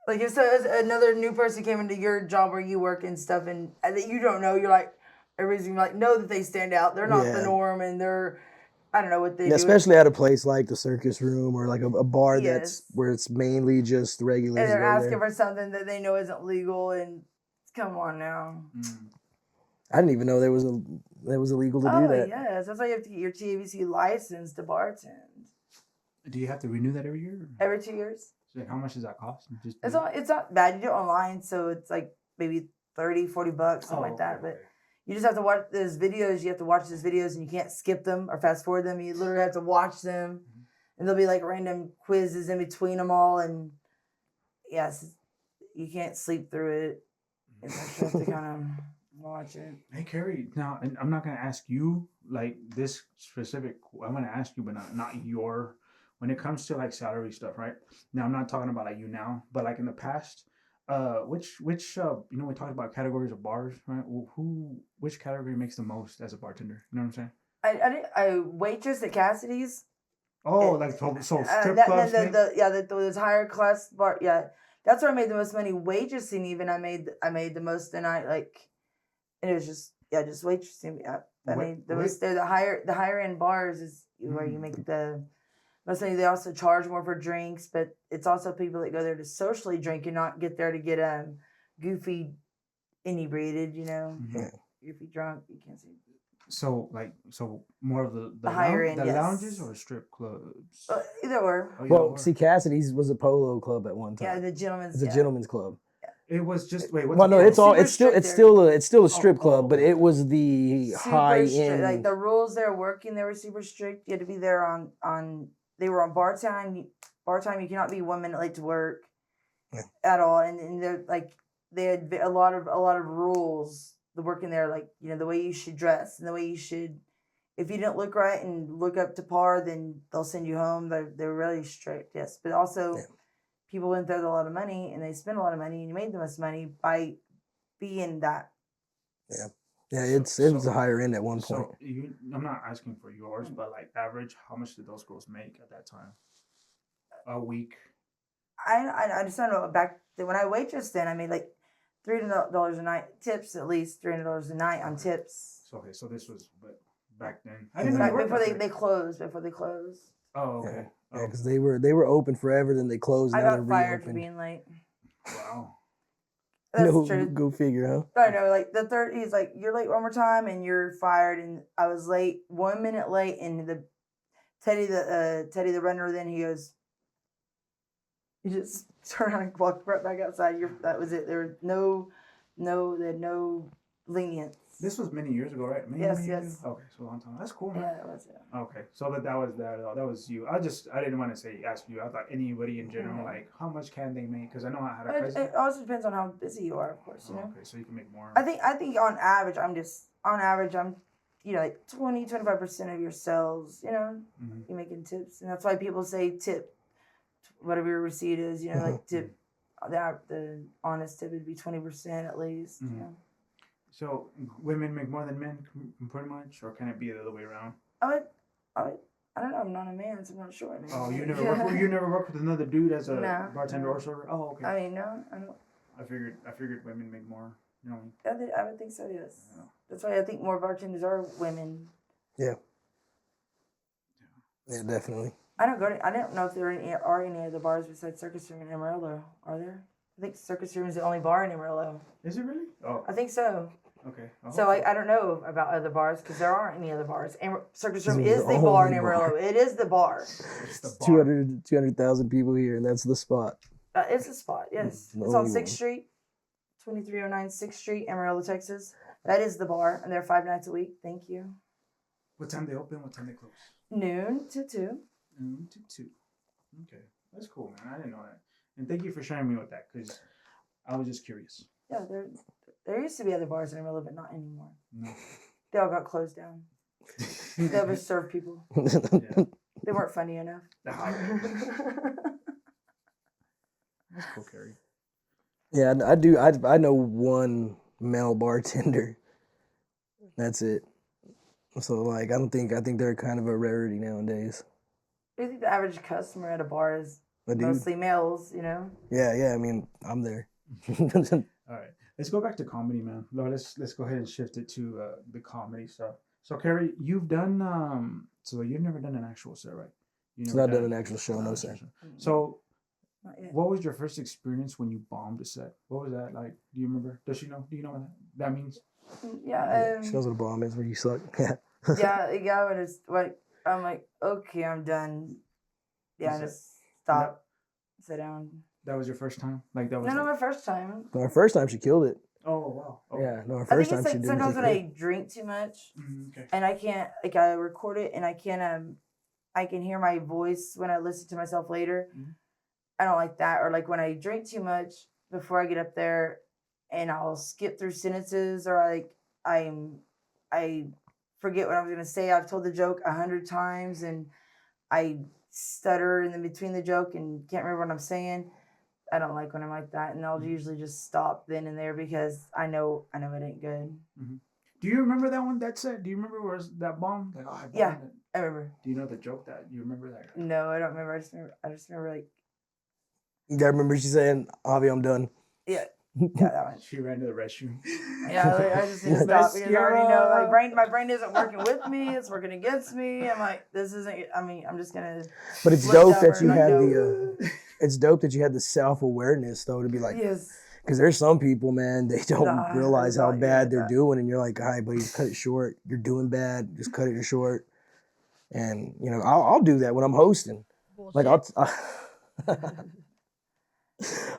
if another new person came into your job where you work and stuff, and that you don't know, you're like everybody's gonna be like, know that they stand out. They're not the Yeah. norm, and they're, I don't know what they do. Especially at a place like the Circus Room or like a bar that's Yes. where it's mainly just regulars. And they're go asking there. for something that they know isn't legal, and come on now. I didn't even know that was illegal to do that. Yes, that's why you have to get your TABC license to bartend Do you have to renew that every year? every 2 years. So, like, how much does that cost? Just It's not bad. You do it online, so it's like maybe $30-$40, something like that. But you just have to watch those videos. You have to watch those videos, and you can't skip them or fast forward them. You literally have to watch them, and there'll be like random quizzes in between them all. And yes, you can't sleep through it. It's like you have to kind of watch it. Hey, Cari, now, and I'm not going to ask you, like, this specific, I'm going to ask you, but not your, when it comes to, like, salary stuff, right? Now, I'm not talking about, like, you now, but, like, in the past, which we talked about categories of bars, right? Which category makes the most as a bartender? You know what I'm saying? I waitress at Cassidy's. Oh, like so strip clubs. Those higher class bar. Yeah, that's where I made the most money. Waitressing, even I made the most, and I like, and it was just waitressing. Yeah, I made the most. There, the higher end bars is where you make the most money. They also charge more for drinks, but it's also people that go there to socially drink and not get there to get goofy inebriated. You know, goofy drunk. You can't see. So more of the higher end, yes. lounges or strip clubs. Either or. Oh, Well, see, Cassidy's was a polo club at one time. Yeah, the gentleman's. It's a gentleman's club. It was just wait. Well, no, it's still a strip club, but it was the super high strict. end. Like the rules they were working, they were super strict. You had to be there on. They were on bar time. Bar time, you cannot be 1 minute late to work, at all. And they're like they had a lot of rules. The working there, like the way you should dress and the way you should. If you didn't look right and look up to par, then they'll send you home. They're really strict, yes. But also, people went there with a lot of money, and they spent a lot of money, and you made the most money by being that. Yeah, it was a higher end at one point. So I'm not asking for yours, but like average, how much did those girls make at that time? A week. I just don't know. Back then, when I waitressed, then I made like $300 a night tips, at least $300 a night on tips. Okay, so this was back then. I didn't know before they closed. Before they closed. Oh, okay. Yeah, because they were open forever, then they closed. I now got they're fired for reopened. being late. Wow. That's true. Go figure, huh? I know, like the third, he's like, "You're late one more time, and you're fired." And I was late, 1 minute late, and Teddy the runner. Then he goes, he just turned around and walked right back outside. That was it. There was they had no lenience. This was many years ago, right? Yes. Okay, so a long time. That's cool, man. Yeah, that was it. Okay, so that was that was you. I didn't want to ask you. I thought anybody in general, like how much can they make? Because I know I had a cousin. It also depends on how busy you are, of course. Okay, so you can make more. I think on average, I'm like 20-25% of your sales. You're making tips, and that's why people say tip whatever your receipt is. Like tip. The honest tip would be 20% at least. So women make more than men, pretty much, or can it be the other way around? I don't know. I'm not a man, so I'm not sure. Oh, you never worked with another dude as a bartender or server? Oh, okay. I mean, no, I don't. I figured women make more. I would think so. Yes. Yeah. That's why I think more bartenders are women. Yeah. Yeah, definitely. I don't know if there are any other bars besides Circus Room in Amarillo. Are there? I think Circus Room is the only bar in Amarillo. Is it really? Oh. I think so. Okay. So I don't know about other bars because there aren't any other bars. Circus Room is the bar in Amarillo. It is the bar. It's the bar. 200,000 people here, and that's the spot. It's a spot, yes. It's on 6th Street, 2309 6th Street, Amarillo, Texas. That is the bar, and they're 5 nights a week. Thank you. What time they open? What time they close? Noon to 2. Noon to 2. Okay. That's cool, man. I didn't know that. And thank you for sharing me with that, because I was just curious. Yeah, there used to be other bars in Amarillo, but not anymore. No. They all got closed down. They overserved people. Yeah. They weren't funny enough. That's cool, Cari. Yeah, I do. I know one male bartender. That's it. So like, I think they're kind of a rarity nowadays. I think the average customer at a bar is mostly males. Yeah. I mean, I'm there. All right, let's go back to comedy, man. Let's go ahead and shift it to the comedy stuff. So, Cari, you've done so you've never done an actual set, right? You've not done an actual show, no, sir. So, what was your first experience when you bombed a set? What was that like? Do you remember? Does she know? Do you know what that means? Yeah. She knows what a bomb is when you suck. yeah. When it's like I'm like, okay, I'm done. Yeah, just stop, sit down. That was your first time? Like that was not my first time. No, her first time she killed it. Oh wow. Oh. Yeah, no, her first time she did. Sometimes when I drink too much, and I can't I record it and I can't I can hear my voice when I listen to myself later. I don't like that. Or like when I drink too much before I get up there, and I'll skip through sentences, or I forget what I was gonna say. I've told the joke 100 times and I stutter in between the joke and can't remember what I'm saying. I don't like when I'm like that, and I'll usually just stop then and there because I know it ain't good. Do you remember that one? That set? Do you remember where that bomb? Like, oh, I bombed Yeah. it. I remember. Do you know the joke that you remember that? No, I don't remember. I just remember like, I remember she saying, "Avi, I'm done." yeah, that one. She ran to the restroom. Yeah, like, I just need to stop because I already know Mascara. my brain isn't working with me. It's working against me. I'm like, this isn't. I mean, I'm just gonna. But it's look dope dumber that you and I had know. it's dope that you had the self-awareness though to be like, Yes. because there's some people, man, they don't Nah, realize how not bad yet, they're but- doing, and you're like, "All right, buddy, just cut it short. You're doing bad. Just cut it short." And you know, I'll do that when I'm hosting. Like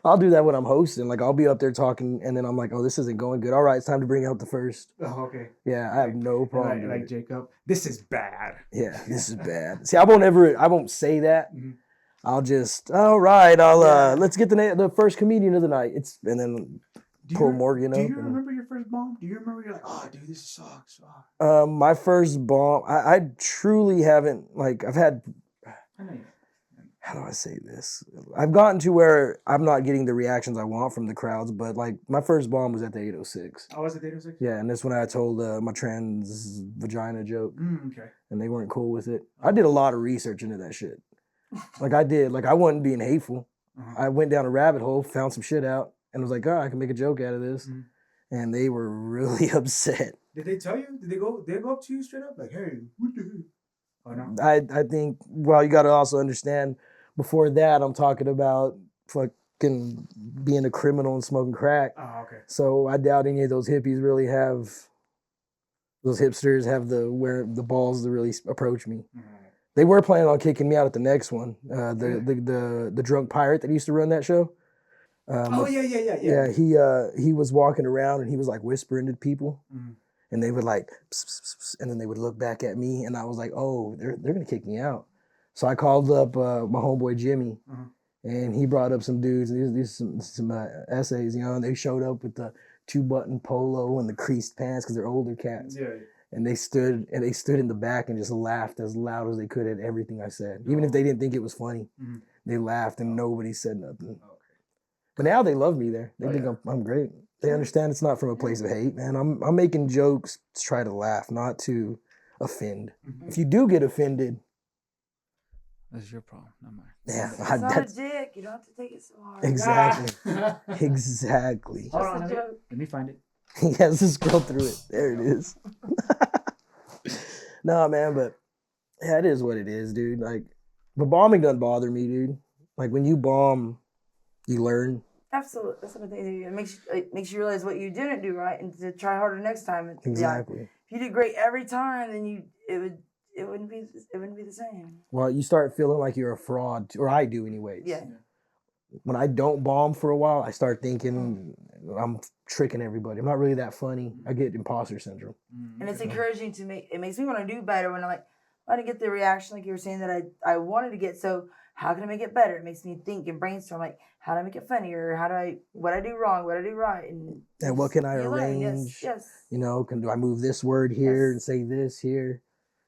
I'll do that when I'm hosting. Like I'll be up there talking, and then I'm like, "Oh, this isn't going good. All right, it's time to bring out the first." Oh, okay. Yeah, I have no problem. And doing like it. Jacob, this is bad. Yeah, this is bad. See, I won't say that. Mhm. I'll just, all right, Yeah. let's get the first comedian of the night. And then Do pull you, Morgan do up. you and- remember your first bomb? Do you remember you're like, oh, dude, this sucks. My first bomb, I truly haven't, like, I've had, I know you. how do I say this? I've gotten to where I'm not getting the reactions I want from the crowds, but like my first bomb was at the 806. Oh, was it Data 6? Yeah, and that's when I told my trans vagina joke, Okay. and they weren't cool with it. I did a lot of research into that shit. Like I did, like I wasn't being hateful. Uh-huh. I went down a rabbit hole, found some shit out, and was like, oh, I can make a joke out of this. Mhm. And they were really upset. Did they tell you? Did they go up to you straight up? Like, hey, what the heck? Oh, no. I think, well, you got to also understand, before that, I'm talking about fucking being a criminal and smoking crack. Oh, okay. So I doubt any of those hippies really have, those hipsters have the balls to really approach me. Mhm. They were planning on kicking me out at the next one. The drunk pirate that used to run that show. Oh, yeah. Yeah, he was walking around and he was like whispering to people, Mhm. and they would like, pss, pss, pss, and then they would look back at me, and I was like, oh, they're gonna kick me out. So I called up my homeboy Jimmy, Mhm. and he brought up some dudes. These some essays, you know, and they showed up with the 2-button polo and the creased pants because they're older cats. Yeah. And they stood in the back and just laughed as loud as they could at everything I said, even if they didn't think it was funny. Mhm. They laughed and nobody said nothing. Okay. But now they love me there. They Oh, think yeah. I'm great. They understand it's not from a place of hate, man. I'm making jokes to try to laugh, not to offend. Mhm. If you do get offended, That's your problem, not mine. yeah, It's not a that's dick. You don't have to take it so hard. exactly, Ah. exactly. Hold Just on, a joke. let me find it. He has to scroll through it. There it is. No, man, but yeah, it is what it is, dude. Like, but bombing doesn't bother me, dude. Like when you bomb, you learn. Absolutely. That's what I think. It makes you realize what you didn't do right and to try harder next time. And, yeah, Exactly. if you did great every time, then it wouldn't be the same. Well, you start feeling like you're a fraud, or I do, anyways. Yeah. When I don't bomb for a while, I start thinking I'm tricking everybody. I'm not really that funny. I get imposter syndrome. And it's encouraging to make. It makes me want to do better when I'm like, I didn't get the reaction like you were saying that I wanted to get. So how can I make it better? It makes me think and brainstorm like, how do I make it funnier? What I do wrong? What I do right? And what can I you learn. arrange? Yes. You know, do I move this word here Yes. and say this here?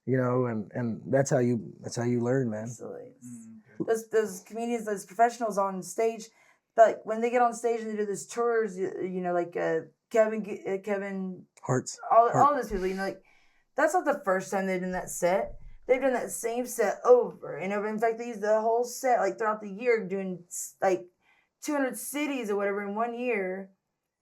You know, and that's how you learn, man. Absolutely. Mm. Those comedians, those professionals on stage, like when they get on stage and they do those tours, you know, like Kevin, Hearts. all those people, you know, like that's not the first time they've done that set. They've done that same set over and over. In fact, they use the whole set like throughout the year, doing like 200 cities or whatever in 1 year,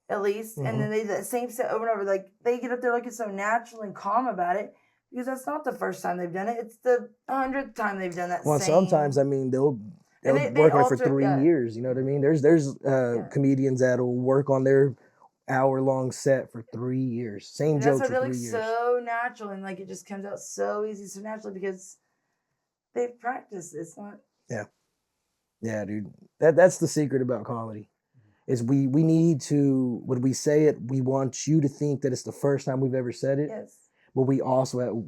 at least. Mhm. And then they do that same set over and over. Like they get up there looking so natural and calm about it. Because that's not the first time they've done it. It's the 100th time they've done that. Well, same. sometimes I mean they'll And they work on it for alter- 3 yeah. years. You know what I mean? There's comedians that'll work on their hour-long set for 3 years. Same And that's jokes why for they 3 look years. so natural and like it just comes out so easy, so naturally because they've practiced. It's not. Yeah, dude. That's the secret about comedy. Is we need to, when we say it, we want you to think that it's the first time we've ever said it. Yes. But we also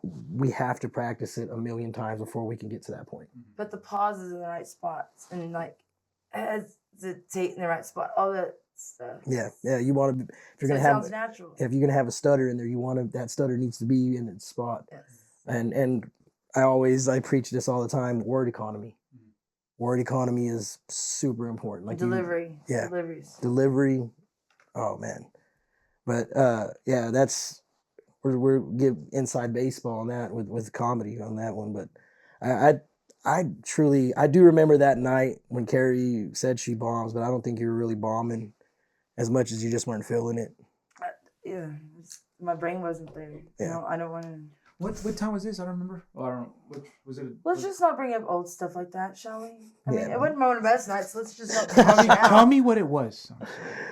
we have to practice it a million times before we can get to that point. But the pauses in the right spots and like hesitate in the right spot, all that stuff. Yeah. You want to, if you're So gonna it have, sounds natural. if you're gonna have a stutter in there, you want to, that stutter needs to be in its spot. Yes. And I preach this all the time. Word economy. Word economy is super important. Like Delivery. yeah. Deliveries. Delivery. Oh man. But yeah, we're give inside baseball on that with comedy on that one. But I truly I do remember that night when Cari said she bombs, but I don't think you were really bombing as much as you just weren't feeling it. Yeah, my brain wasn't there. Yeah. No, I don't want to. What time was this? I don't remember. Oh, I don't. What was it? Let's just not bring up old stuff like that, shall we? I mean, Yeah. it wasn't one of the best nights. Let's just not Tell me, now. tell me what it was.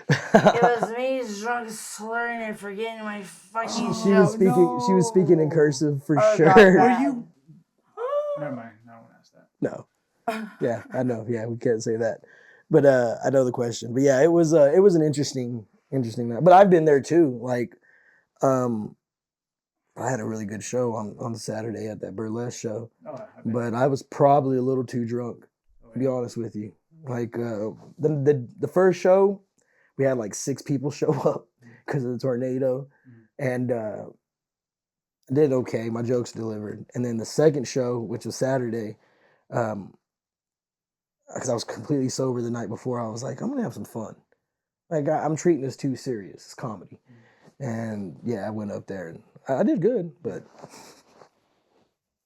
It was me drunk, slurring, and forgetting my fucking. She was speaking. She was speaking in no. cursive for Oh, sure. God, Were bad. you? Never mind. I don't want to ask that. No. Yeah, I know. Yeah, we can't say that. But I know the question. But yeah, it was an interesting night. But I've been there too. Like, I had a really good show on Saturday at that burlesque show. Oh, I bet. But I was probably a little too drunk, to be Okay. honest with you. Like the first show, we had like 6 people show up because of the tornado, and I did okay. My jokes delivered. And then the second show, which was Saturday, because I was completely sober the night before, I was like, I'm gonna have some fun. Like I'm treating this too serious. It's comedy, and yeah, I went up there and I did good, but.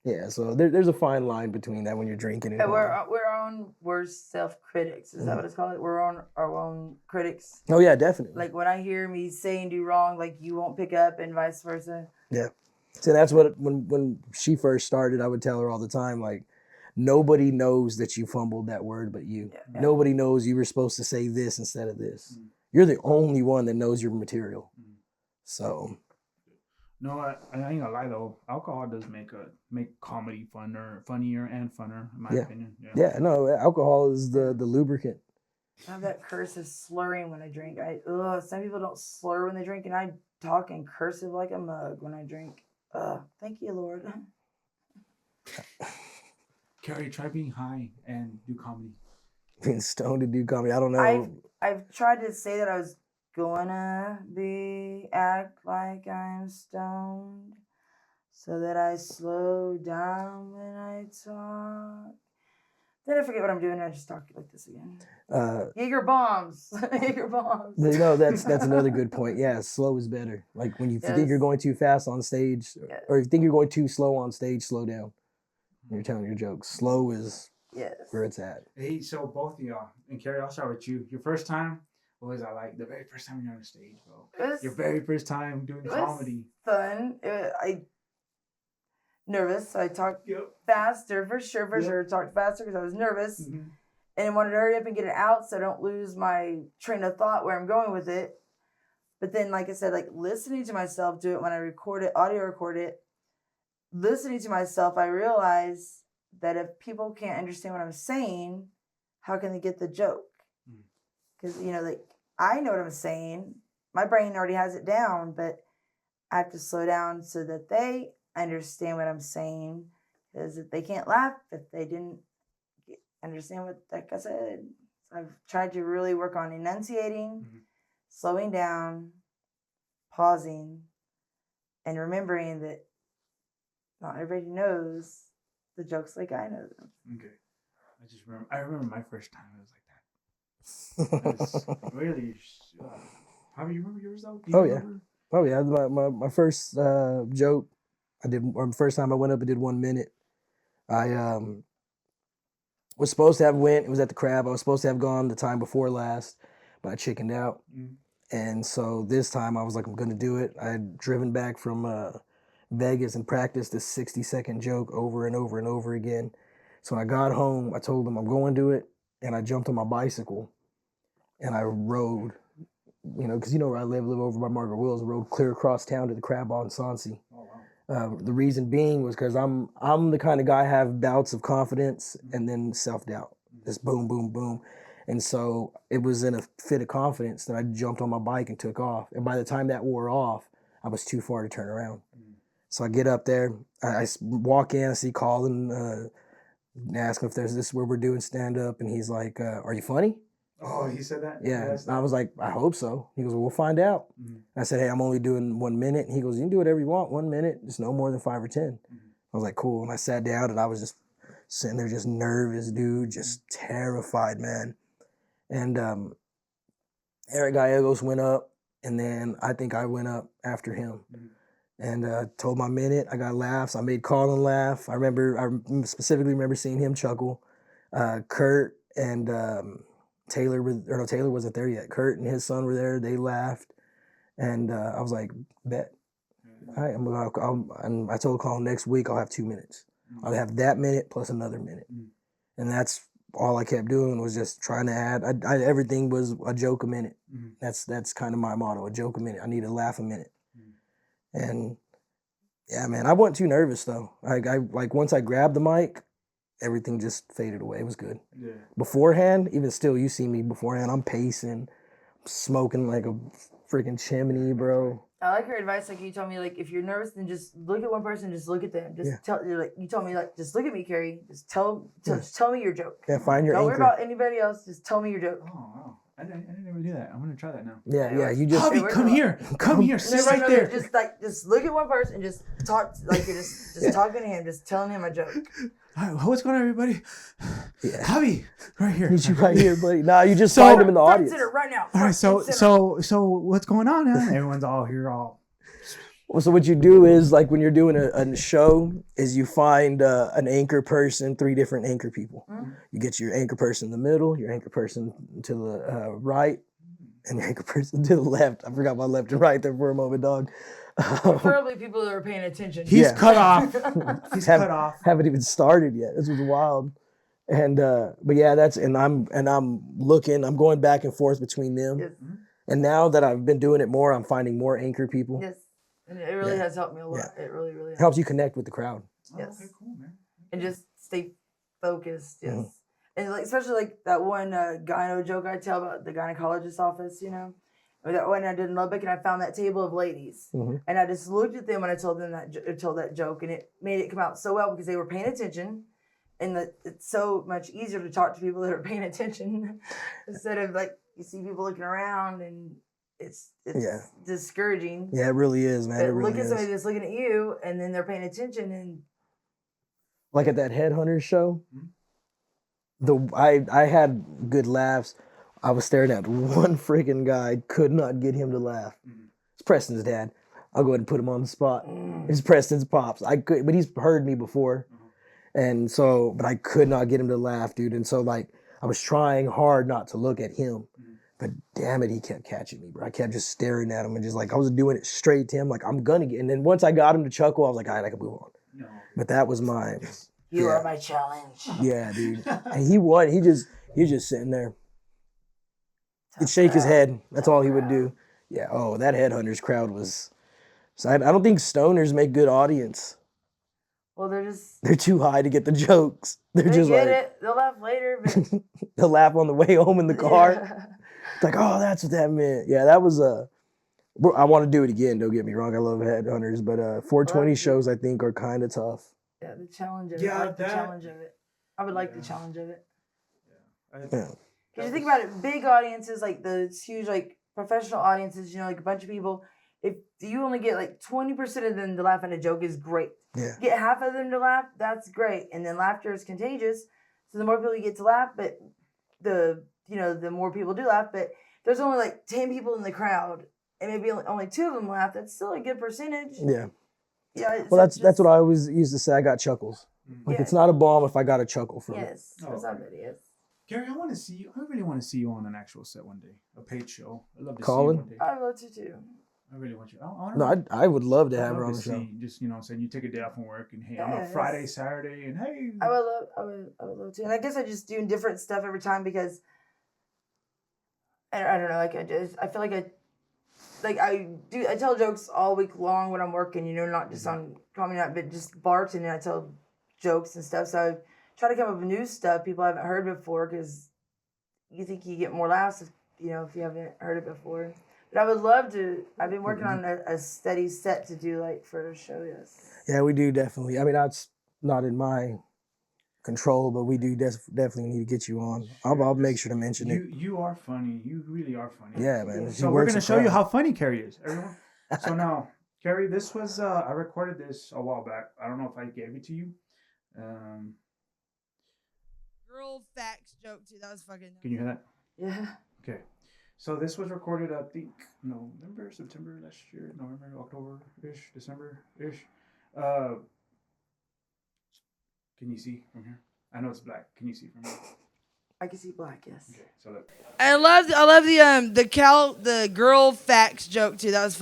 Yeah, so there's a fine line between that when you're drinking and We're our own worst self critics. Is that what it's called? We're on our own critics. oh yeah, definitely. Like when I hear me say and do wrong, like you won't pick up, and vice versa. Yeah. So that's what when she first started, I would tell her all the time, like, nobody knows that you fumbled that word but you. Yeah. Nobody knows you were supposed to say this instead of this. You're the only one that knows your material. So No, I ain't gonna lie though. Alcohol does make comedy funnier and funner, in my opinion. yeah, no, alcohol is the lubricant. I have that cursive slurring when I drink. Some people don't slur when they drink, and I talk in cursive like a mug when I drink. Thank you, Lord. Cari, try being high and do comedy. Being stoned to do comedy, I don't know. I've tried to say that I was gonna act like I'm stoned, so that I slow down when I talk. Then I forget what I'm doing, and I just talk like this again. Jaeger bombs. Jaeger bombs. You know, that's another good point. Yeah, slow is better. Like when you think you're going too fast on stage, or you think you're going too slow on stage, slow down. When you're telling your jokes. Slow is where it's at. Hey, so both of y'all, and Cari, I'll start with you. Your first time, what was that like? The very first time you're on the stage, bro. Your very first time doing comedy. Fun. I nervous. So I talked faster, for sure. Talked faster because I was nervous. And wanted to hurry up and get it out so I don't lose my train of thought where I'm going with it. But then, like I said, like listening to myself do it when I record it, audio record it, listening to myself, I realize that if people can't understand what I'm saying, how can they get the joke? Because, like I know what I'm saying. My brain already has it down, but I have to slow down so that they understand what I'm saying. Because if they can't laugh, if they didn't understand what like I said. So I've tried to really work on enunciating, slowing down, pausing, and remembering that not everybody knows the jokes like I know them. Okay. I remember my first time. It was like that. It was really. How do you remember yours though? Oh yeah. My first joke the first time I went up and did 1 minute. I was supposed to have went. It was at the Crab. I was supposed to have gone the time before last, but I chickened out. And so this time I was like, I'm gonna do it. I had driven back from Vegas and practiced this 60-second joke over and over and over again. So when I got home, I told them I'm going to it, and I jumped on my bicycle, and I rode. Because where I live over by Margaret Wills, rode clear across town to the Crab on Sauncey. Oh wow. The reason being was because I'm the kind of guy I have bouts of confidence and then self-doubt. Just boom, boom, boom. And so it was in a fit of confidence that I jumped on my bike and took off. And by the time that wore off, I was too far to turn around. So I get up there, I walk in, I see Colin, ask him if this is where we're doing stand-up. And he's like, are you funny? Oh, he said that? Yeah. And I was like, I hope so. He goes, well, we'll find out. I said, hey, I'm only doing 1 minute. And he goes, you can do whatever you want, 1 minute, just no more than 5 or 10. I was like, cool. And I sat down and I was just sitting there just nervous, dude, just terrified, man. And Eric Gallegos went up and then I think I went up after him. And told my minute. I got laughs. I made Colin laugh. I specifically remember seeing him chuckle. Kurt and Taylor Taylor wasn't there yet. Kurt and his son were there. They laughed, and I was like, bet. All right, and I told Colin next week I'll have 2 minutes. I'll have that minute plus another minute, and that's all I kept doing was just trying to add. Everything was a joke a minute. That's kind of my motto: a joke a minute. I need to laugh a minute. And yeah, man, I wasn't too nervous though. Like once I grabbed the mic, everything just faded away. It was good. Yeah. Beforehand, even still, you see me beforehand. I'm pacing, smoking like a freaking chimney, bro. I like your advice. Like you told me, like if you're nervous, then just look at one person. Just look at them. Just tell. Like you told me, like just look at me, Cari. Just tell me your joke. Yeah, find your. Don't anchor. worry about anybody else. Just tell me your joke. Oh wow. I didn't ever do that. I'm gonna try that now. Yeah. You just Hubby, come here, sit right there. Just look at one person and just talk like you're just talking to him, just telling him a joke. All right, what's going on, everybody? Yeah. Hubby, right here. Meet you right here, buddy. Nah, you just find him in the audience. Right now. All right, so what's going on? Huh? Everyone's all here, all. Well, so what you do is like when you're doing a show is you find an anchor person, 3 different anchor people. Mm-hmm. You get your anchor person in the middle, your anchor person to the right, and your anchor person to the left. I forgot my left and right there for a moment, dog. Preferably people that are paying attention. He's cut off. He's cut off. Haven't even started yet. This was wild. And but yeah, I'm going back and forth between them. Yes. And now that I've been doing it more, I'm finding more anchor people. Yes. And it really has helped me a lot. Yeah. It really, really helps you connect with the crowd. Yes. Oh, okay, cool, man. And just stay focused. Yes. Mm-hmm. And like, especially like that one gyno joke I tell about the gynecologist's office, you know? Or that one I did in Lubbock, and I found that table of ladies. Mm-hmm. And I just looked at them when I told that joke, and it made it come out so well because they were paying attention. And it's so much easier to talk to people that are paying attention instead of like you see people looking around and it's discouraging. Yeah, it really is, man. It really look at somebody that's looking at you and then they're paying attention and like at that Headhunters show, I had good laughs. I was staring at one freaking guy, could not get him to laugh. It's Preston's dad. I'll go ahead and put him on the spot. It's Preston's pops. But he's heard me before. And so, but I could not get him to laugh, dude. And so like, I was trying hard not to look at him, but damn it, he kept catching me, bro. I kept just staring at him and just like, I was doing it straight to him. Like, I'm gonna get, and then once I got him to chuckle, I was like, all right, I can move on. No. But that was mine. You are my challenge. Yeah, dude. And he won. He was just sitting there. He'd shake his head. That's all he would do. Yeah. Oh, that Headhunters crowd was, so I don't think stoners make good audience. Well, they're too high to get the jokes. They just get it. They'll laugh later. But... They'll laugh on the way home in the car. Yeah. It's like, oh, that's what that meant. Yeah, that was I want to do it again. Don't get me wrong. I love Headhunters, but 420 shows I think are kind of tough. Yeah, the challenge of it. I like the challenge of it. I would like the challenge of it. Yeah. Because you think about it, big audiences, like the huge, like professional audiences, you know, like a bunch of people. If you only get like 20% of them to laugh at a joke is great. Yeah. Get half of them to laugh, that's great. And then laughter is contagious. So the more people you get to laugh, but the more people do laugh, but there's only like 10 people in the crowd and maybe only 2 of them laugh, that's still a good percentage. Yeah. Yeah. Well, that's what I always used to say. I got chuckles. Like it's not a bomb if I got a chuckle from it. Yes. For somebody, yes. Cari, I want to see you. I really want to see you on an actual set one day, a paid show. I'd love to Colin? see you one day. I'd love to too. I really want you. I would love to have her on the show. Just saying you take a day off from work and hey, on a Friday, Saturday, and hey. I would love to, and I guess I just doing different stuff every time because I don't know, like I feel like I tell jokes all week long when I'm working, you know, not just on comedy night, but just bartending. I tell jokes and stuff, so I try to come up with new stuff people haven't heard before because you think you get more laughs if you haven't heard it before. But I would love to. I've been working on a steady set to do like for a show. Yes. Yeah, we do definitely. I mean, that's not in my control, but we do definitely need to get you on. I'll make sure to mention it. You are funny. You really are funny. Yeah, man. So we're gonna show you how funny Cari is, everyone. So now, Cari, this was I recorded this a while back. I don't know if I gave it to you. Girl facts joke too. That was fucking. Can you hear that? Yeah. Okay. So this was recorded, I think, November, September last year, November, October-ish, December-ish. Uh, can you see from here? I know it's black. Can you see from here? I can see black, yes. Okay, so look. I love the girl facts joke too. That was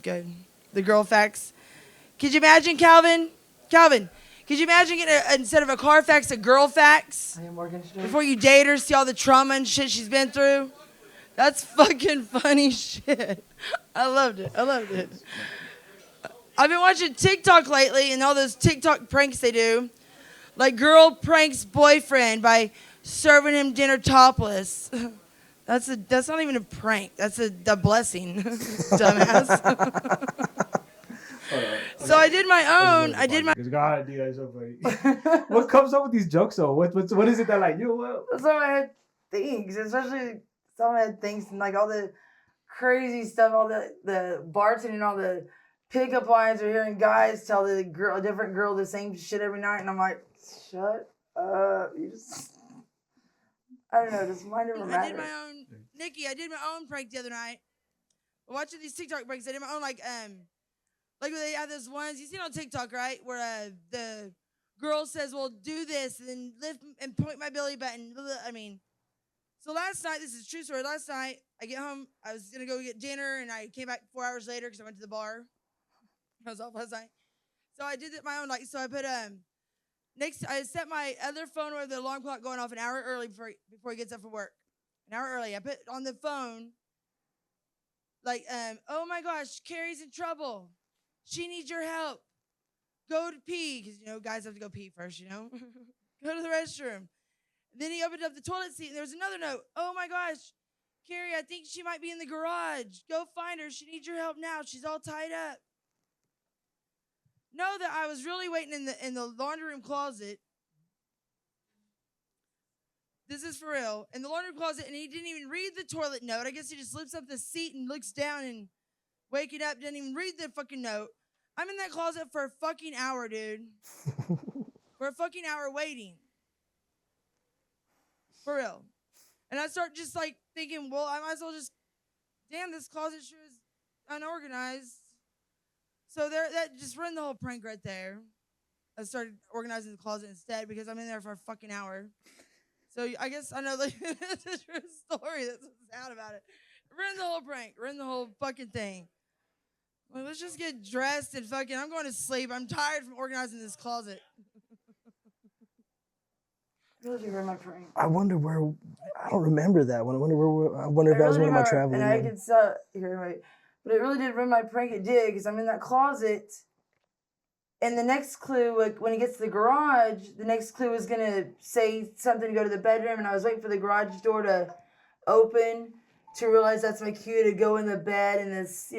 good. The girl facts. Could you imagine, Calvin, could you imagine getting instead of a car fax, a girl fax? I am Morgan Street. Before you date her, see all the trauma and shit she's been through? That's fucking funny shit. I loved it. I've been watching TikTok lately and all those TikTok pranks they do. Like girl pranks boyfriend by serving him dinner topless. That's not even a prank. That's a blessing, dumbass. So I did my own. Because God, you guys are funny. What comes up with these jokes though? What is it that like Some of my head things, especially some of my head things and like all the crazy stuff, all the bartending, all the pickup lines, or hearing guys tell a different girl the same shit every night, and I'm like, shut up, you just. I don't know, just mind over matter. I did my own prank the other night. Watching these TikTok pranks, I did my own like when they have those ones you seen on TikTok, right? Where the girl says, "Well, do this and then lift and point my belly button." So last night, this is a true story. Last night, I get home. I was gonna go get dinner, and I came back 4 hours later because I went to the bar. I was off last night, so I did it my own. So I put I set my other phone with the alarm clock going off an hour early before he gets up for work. An hour early. I put on the phone oh my gosh, Cari's in trouble. She needs your help. Go to pee, because guys have to go pee first. Go to the restroom. Then he opened up the toilet seat, and there was another note. Oh my gosh, Cari, I think she might be in the garage. Go find her. She needs your help now. She's all tied up. Know that I was really waiting in the laundry room closet. This is for real. In the laundry closet, and he didn't even read the toilet note. I guess he just lifts up the seat and looks down and waking up, didn't even read the fucking note. I'm in that closet for a fucking hour, dude. For a fucking hour waiting. For real. And I start just thinking, well, I might as well just, damn, this closet sure is unorganized. So that just ruined the whole prank right there. I started organizing the closet instead because I'm in there for a fucking hour. So I guess I know it's a true story. That's what's sad about it. Ruined the whole prank. Ruined the whole fucking thing. Well, let's just get dressed and fucking, I'm going to sleep. I'm tired from organizing this closet. Really ruined my prank. I wonder where. I don't remember that one. I wonder if that was one of my traveling. And I could but it really did ruin my prank. It did, because I'm in that closet. And the next clue, when he gets to the garage, the next clue was going to say something to go to the bedroom. And I was waiting for the garage door to open to realize that's my cue to go in the bed in this,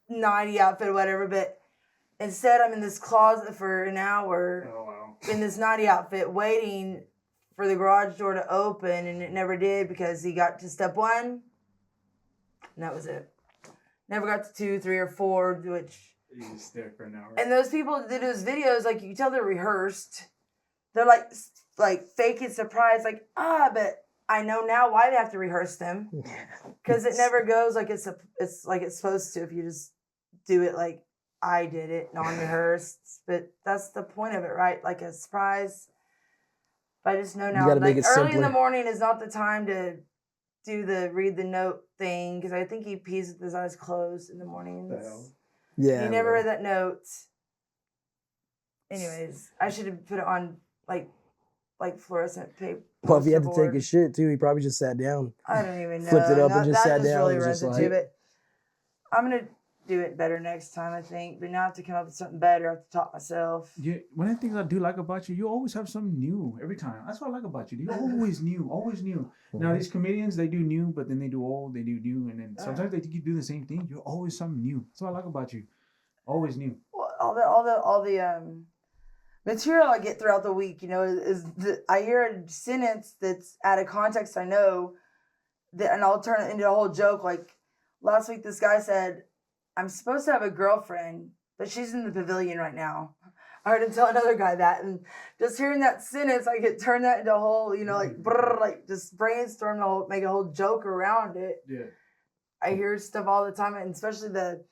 nighty outfit or whatever. But instead, I'm in this closet for an hour in this nighty outfit waiting for the garage door to open. And it never did because he got to step 1. And that was it. Never got to 2, 3, or 4, which... You just there for an hour. And those people that do those videos, you can tell they're rehearsed. They're faking surprise, but I know now why they have to rehearse them. Because it never goes like it's supposed to if you just do it like I did it, non-rehearsed. But that's the point of it, right? Like a surprise. But I just know now, you gotta make it early simpler. in the morning is not the time to do the read the note thing, because I think he pees with his eyes closed in the mornings. Yeah. He never read that note. Anyways, I should have put it on fluorescent paper. Well, if he had to take his shit too, he probably just sat down. I don't even know. Flipped it up and just sat down. Really runs it too, but I'm gonna do it better next time, I think. But now I have to come up with something better. I have to talk myself. Yeah, one of the things I do like about you always have something new every time. That's what I like about you. You're always new, always new. Now these comedians, they do new, but then they do old, they do new, and then sometimes they keep doing the same thing. You're always something new. That's what I like about you. Always new. Well, all the material I get throughout the week, I hear a sentence that's out of context. I know that, and I'll turn it into a whole joke. Like last week, this guy said, "I'm supposed to have a girlfriend, but she's in the pavilion right now." I heard him tell another guy that, and just hearing that sentence, I could turn that into a whole, like, brrr, like just brainstorm, make a whole joke around it. Yeah. I hear stuff all the time, and especially the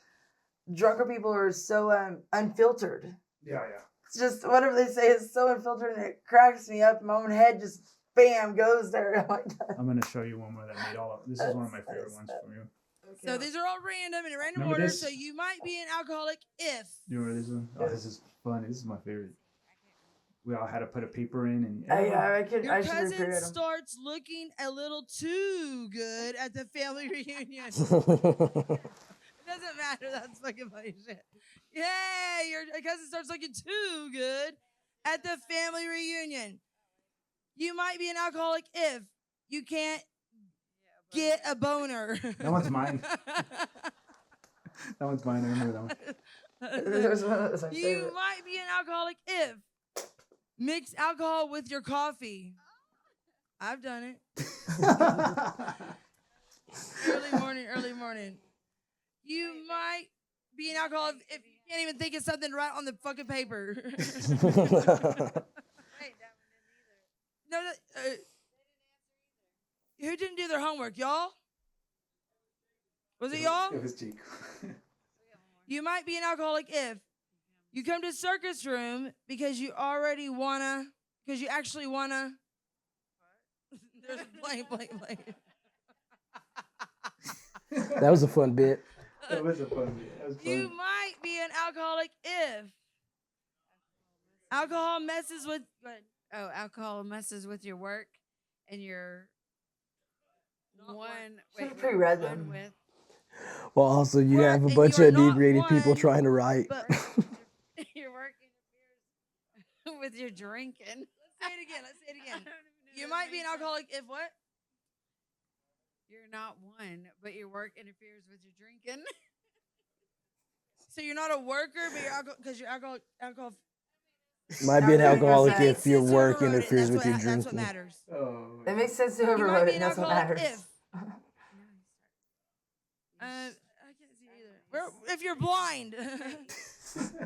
drunker people are so unfiltered. Yeah. It's just whatever they say is so unfiltered, and it cracks me up. My own head just bam goes there. I'm like, I'm gonna show you one more that made all of this. Is one of my favorite ones from you. okay. So these are all random in a random Remember order. this? So you might be an alcoholic if. You remember this one? Oh, this is fun. This is my favorite. We all had to put a paper in, and I Your should cousin recreate them. starts looking a little too good at the family reunion. It doesn't matter. That's fucking funny shit. Yeah, your cousin starts looking too good at the family reunion. You might be an alcoholic if you can't get a boner. That one's mine. That one's mine. I remember that one. There's one that was my You favorite. might be an alcoholic if mix alcohol with your coffee. I've done it. Early morning. You might be an alcoholic if you can't even think of something to write on the fucking paper. No, who didn't do their homework? Y'all? Was it y'all? It was Jake. You might be an alcoholic if you come to circus room because you actually wanna. There's blank. That was a fun bit. That was a fun bit. That was fun. You might be an alcoholic if alcohol messes with. Oh, alcohol messes with your work and your Should've pre-read them. with. Well, also you Work, have a and bunch you are of not inebriated people one, trying to write. But Your work interferes with your drinking. let's say it again. You might be an alcoholic if what? You're not one, but your work interferes with your drinking. So you're not a worker, but you're alcohol because you're alcohol. Might be an alcoholic Makes if your Since work whoever wrote it, interferes with your that's what drinking. matters. Oh. It makes sense to You whoever might wrote be it, an and that's what alcoholic matters. if. I can't see either. If you're blind,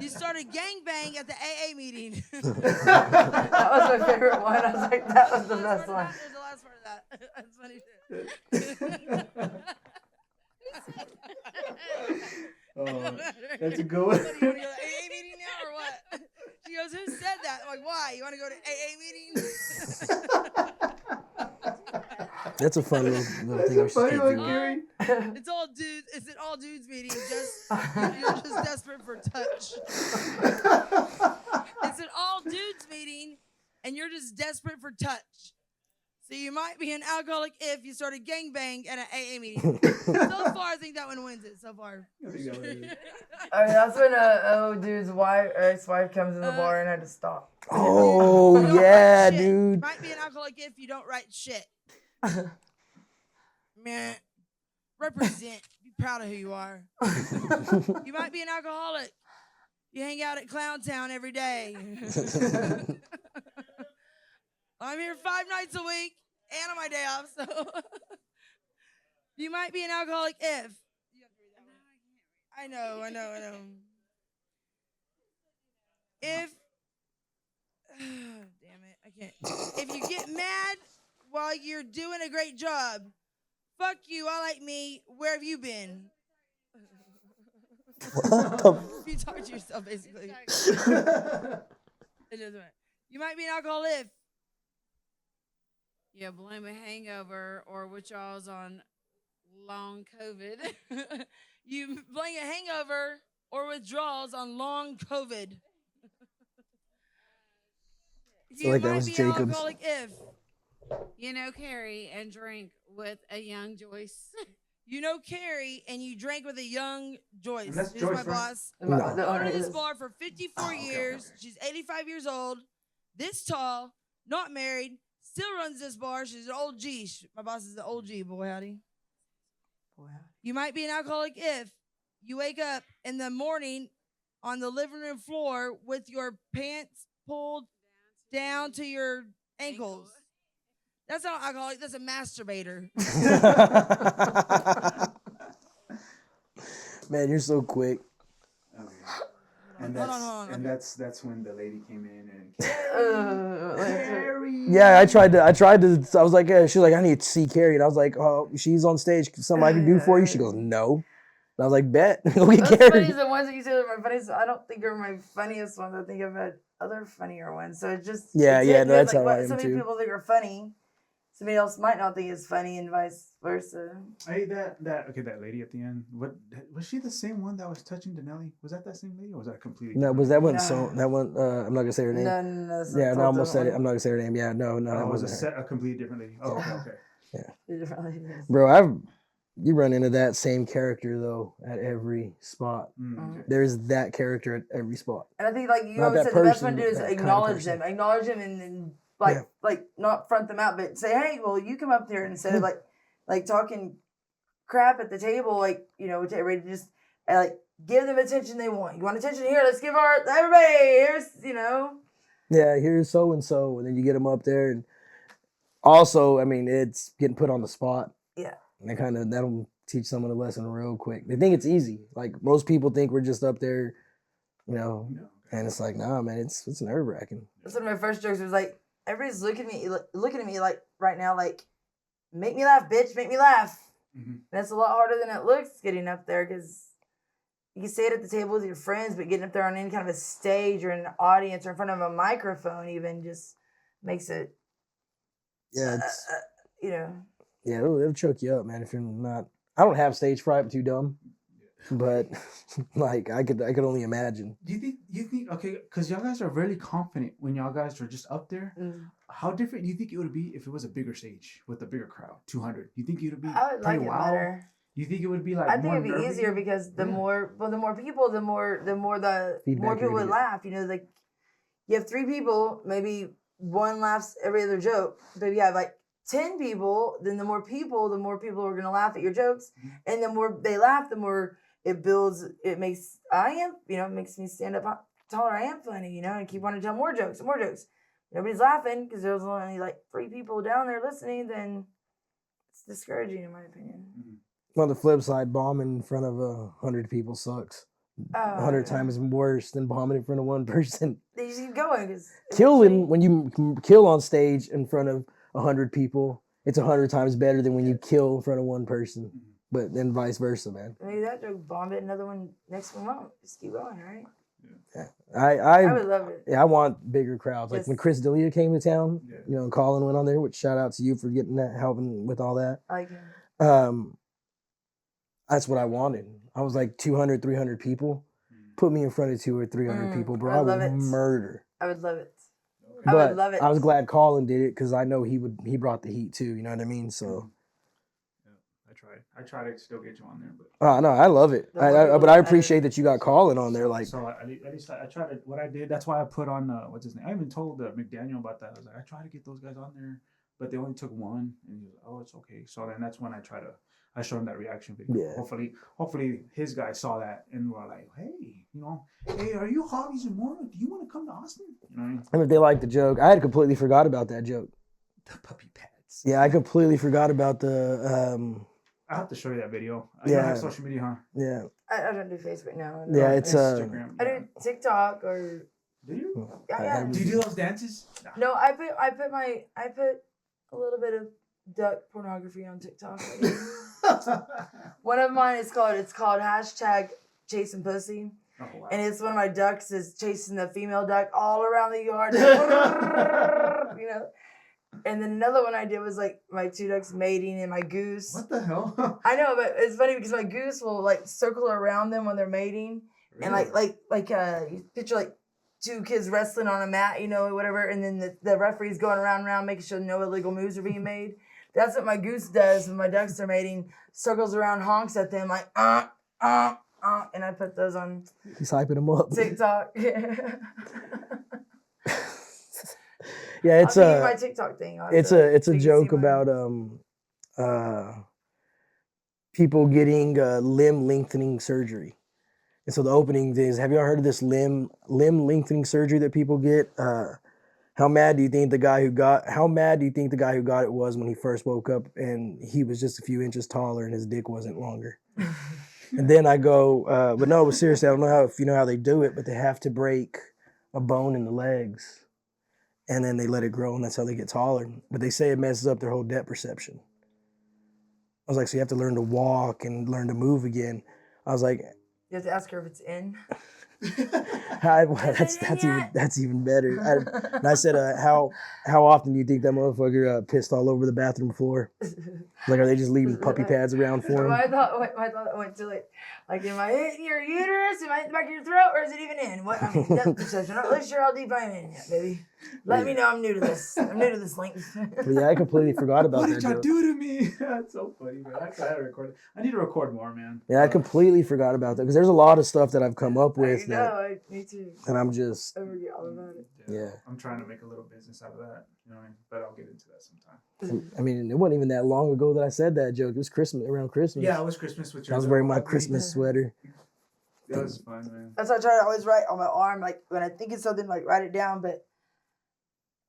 you started gangbang at the AA meeting. That was my favorite one. I was like, that was the Last best part one. of that, there's the last part of that. That's funny shit. Oh, that's a good one. What, do you want to go to AA meeting now or what? She goes, who said that? I'm like, why? You want to go to AA meeting? That's a fun little thing. That's We a should funny keep one, doing. Cari. It's all dudes. It's an all dudes meeting. You're just desperate for touch. It's an all dudes meeting, and you're just desperate for touch. So you might be an alcoholic if you started gangbang at an AA meeting. So far, I think that one wins it. So far. I think that one is. I mean, that's when dude's ex-wife comes in the bar and had to stop. Oh You don't yeah, write shit. dude. You might be an alcoholic if you don't write shit. Man, represent. Be proud of who you are. You might be an alcoholic. You hang out at Clown Town every day. I'm here 5 nights a week and on my day off, so you might be an alcoholic if. I know. If damn it, I can't. If you get mad while you're doing a great job, fuck you, I like me, where have you been? What the? You talk to yourself, basically. It doesn't matter. You might be an alcoholic if. Yeah, blame a hangover or withdrawals on long COVID. You blame a hangover or withdrawals on long COVID. You like that might was be an Jacob's. alcoholic if. You know, Cari and drink with a young Joyce. You know Cari and you drank with a young Joyce. And that's Who's Joyce, my right? boss. No. The owner Owned this is- bar for 54 years. She's 85 years old, this tall, not married, still runs this bar. She's an old G. My boss is an old G, boy howdy. You might be an alcoholic if you wake up in the morning on the living room floor with your pants pulled down to your ankles. That's not an alcoholic, that's a masturbator. Man, you're so quick. Okay. And Hold that's on, hold on. and that's when the lady came in and Cari. Yeah, I tried to. I was like, she's like, I need to see Cari, and I was like, oh, she's on stage. Something I can do for you? She goes, no. And I was like, bet. Go get What's funny Cari. is the ones that you said are my funniest. I don't think are my funniest ones. I think I've had other funnier ones. So it just Yeah, it's yeah, hit no, that's like how what I am so many too. people think are funny. Somebody else might not think is funny, and vice versa. hey, that lady at the end. What was she the same one that was touching Denelli? Was that same lady, or was that a completely? No, different was that one? Nah. So that one. I'm not gonna say her name. No, that's Yeah, not no, I almost said it. one. I'm not gonna say her name. Yeah, no, Oh, that it was wasn't her. a completely different lady. Oh, okay. Bro, you run into that same character though at every spot. Okay. There's that character at every spot. And I think like you Not always that said, the best person, one to do is that kind of acknowledge person. them, and Yeah. like not front them out, but say, hey, well, you come up here, and instead of like talking crap at the table, like to everybody, just like give them attention they want. You want attention here? Let's give everybody. Here's Yeah, here's so and so, and then you get them up there, and also, I mean, it's getting put on the spot. Yeah. And that'll teach someone a lesson real quick. They think it's easy. Like most people think we're just up there, No. and it's like, nah, man, it's nerve wracking. That's one of my first jokes. Was like everybody's looking at me like right now, like make me laugh, bitch, make me laugh. Mm-hmm. And it's a lot harder than it looks getting up there because you can say it at the table with your friends, but getting up there on any kind of a stage or an audience or in front of a microphone even just makes it, Yeah, it's yeah, it'll choke you up, man. If you're not, I don't have stage fright. I'm too dumb, but like I could only imagine. Do you think okay? Because y'all guys are really confident when y'all guys are just up there. How different do you think it would be if it was a bigger stage with a bigger crowd, 200? Do you think it would be? I would like pretty it wild? better. You think it would be like? I think more it'd be nervy? easier because the more people, the more Feedback you're people would gonna laugh. Like you have 3 people, maybe one laughs every other joke. But if you have like 10 people, then the more people are gonna laugh at your jokes, and the more they laugh, the more it builds. It makes it makes me stand up taller. I am funny, and keep wanting to tell more jokes. Nobody's laughing because there's only like 3 people down there listening. Then it's discouraging, in my opinion. On the flip side, bombing in front of 100 people sucks. 100 times worse than bombing in front of one person. They just keep going because When you kill on stage in front of 100 people, it's 100 times better than when you kill in front of one person. But then vice versa, man. Maybe that joke bomb it, another one next one won't. Just keep going, right? Yeah. I would love it. Yeah, I want bigger crowds. Like when Yes. Chris D'Elia came to town, Yeah. and Colin went on there, which shout out to you for getting that, helping with all that. I like him. That's what I wanted. I was like 200, 300 people. Put me in front of 200 or 300 people, bro. I love would it. murder. I would love it. But I would love it. I was glad Colin did it because I know he brought the heat too. You know what I mean? So. I try to still get you on there, but Oh no, I love it. The more people, But I the appreciate better. that you got Colin on there. Like, so at least I try to. What I did, that's why I put on what's his name. I even told McDaniel about that. I was like, I try to get those guys on there, but they only took one, and he was like, oh, it's okay. So then that's when I showed him that reaction video. Yeah. Hopefully his guys saw that and were like, hey, are you Hobbies and more? Do you want to come to Austin? You know what I mean? and if they liked the joke, I had completely forgot about that joke. The puppy pads. Yeah, I completely forgot about the. I have to show you that video. You Yeah. don't have social media, huh? Yeah, I don't do Facebook now. yeah, it's Instagram. I do TikTok or Do you? yeah. Do you do those dances? Nah. No, I put a little bit of duck pornography on TikTok. One of mine is called hashtag chasing pussy. Oh, wow. And it's one of my ducks is chasing the female duck all around the yard. And then another one I did was like my 2 ducks mating and my goose. What the hell? I know, but it's funny because my goose will like circle around them when they're mating. And you picture like 2 kids wrestling on a mat, whatever, and then the referee's going around making sure no illegal moves are being made. That's what my goose does when my ducks are mating, circles around, honks at them like and I put those on he's hyping them up. TikTok. Yeah, it's I'll give you my TikTok thing. it's a joke about people getting limb lengthening surgery. And so the opening is, have you ever heard of this limb lengthening surgery that people get? How mad do you think the guy who got it was when he first woke up and he was just a few inches taller and his dick wasn't longer? And then I go, but no, but seriously, I don't know if you know how they do it, but they have to break a bone in the legs, and then they let it grow, and that's how they get taller. But they say it messes up their whole depth perception. I was like, so you have to learn to walk and learn to move again. I was like, You have to ask her if it's in. that's even better. And I said, how often do you think that motherfucker pissed all over the bathroom floor? Like, are they just leaving puppy pads around for him? My thought went to like, am I in your uterus? Am I in the back of your throat, or is it even in? What? I mean, depth perception. I'm not really sure how deep I'm in yet, baby. Let me know I'm new to this. I'm new to this link. But yeah, I completely forgot about What that. did y'all joke. do to me? That's so funny, man. I gotta record it. I need to record more, man. Yeah, I completely forgot about that because there's a lot of stuff that I've come up with Me too. and I'm just, I forget all about it. yeah. I'm trying to make a little business out of that. You know what I mean? But I'll get into that sometime. I mean, it wasn't even that long ago that I said that joke. It was Christmas, around Christmas. Yeah, it was Christmas with your. I was wearing my little- Christmas sweater. That was fun, man. That's why I try to always write on my arm, like when I think of something, like write it down. But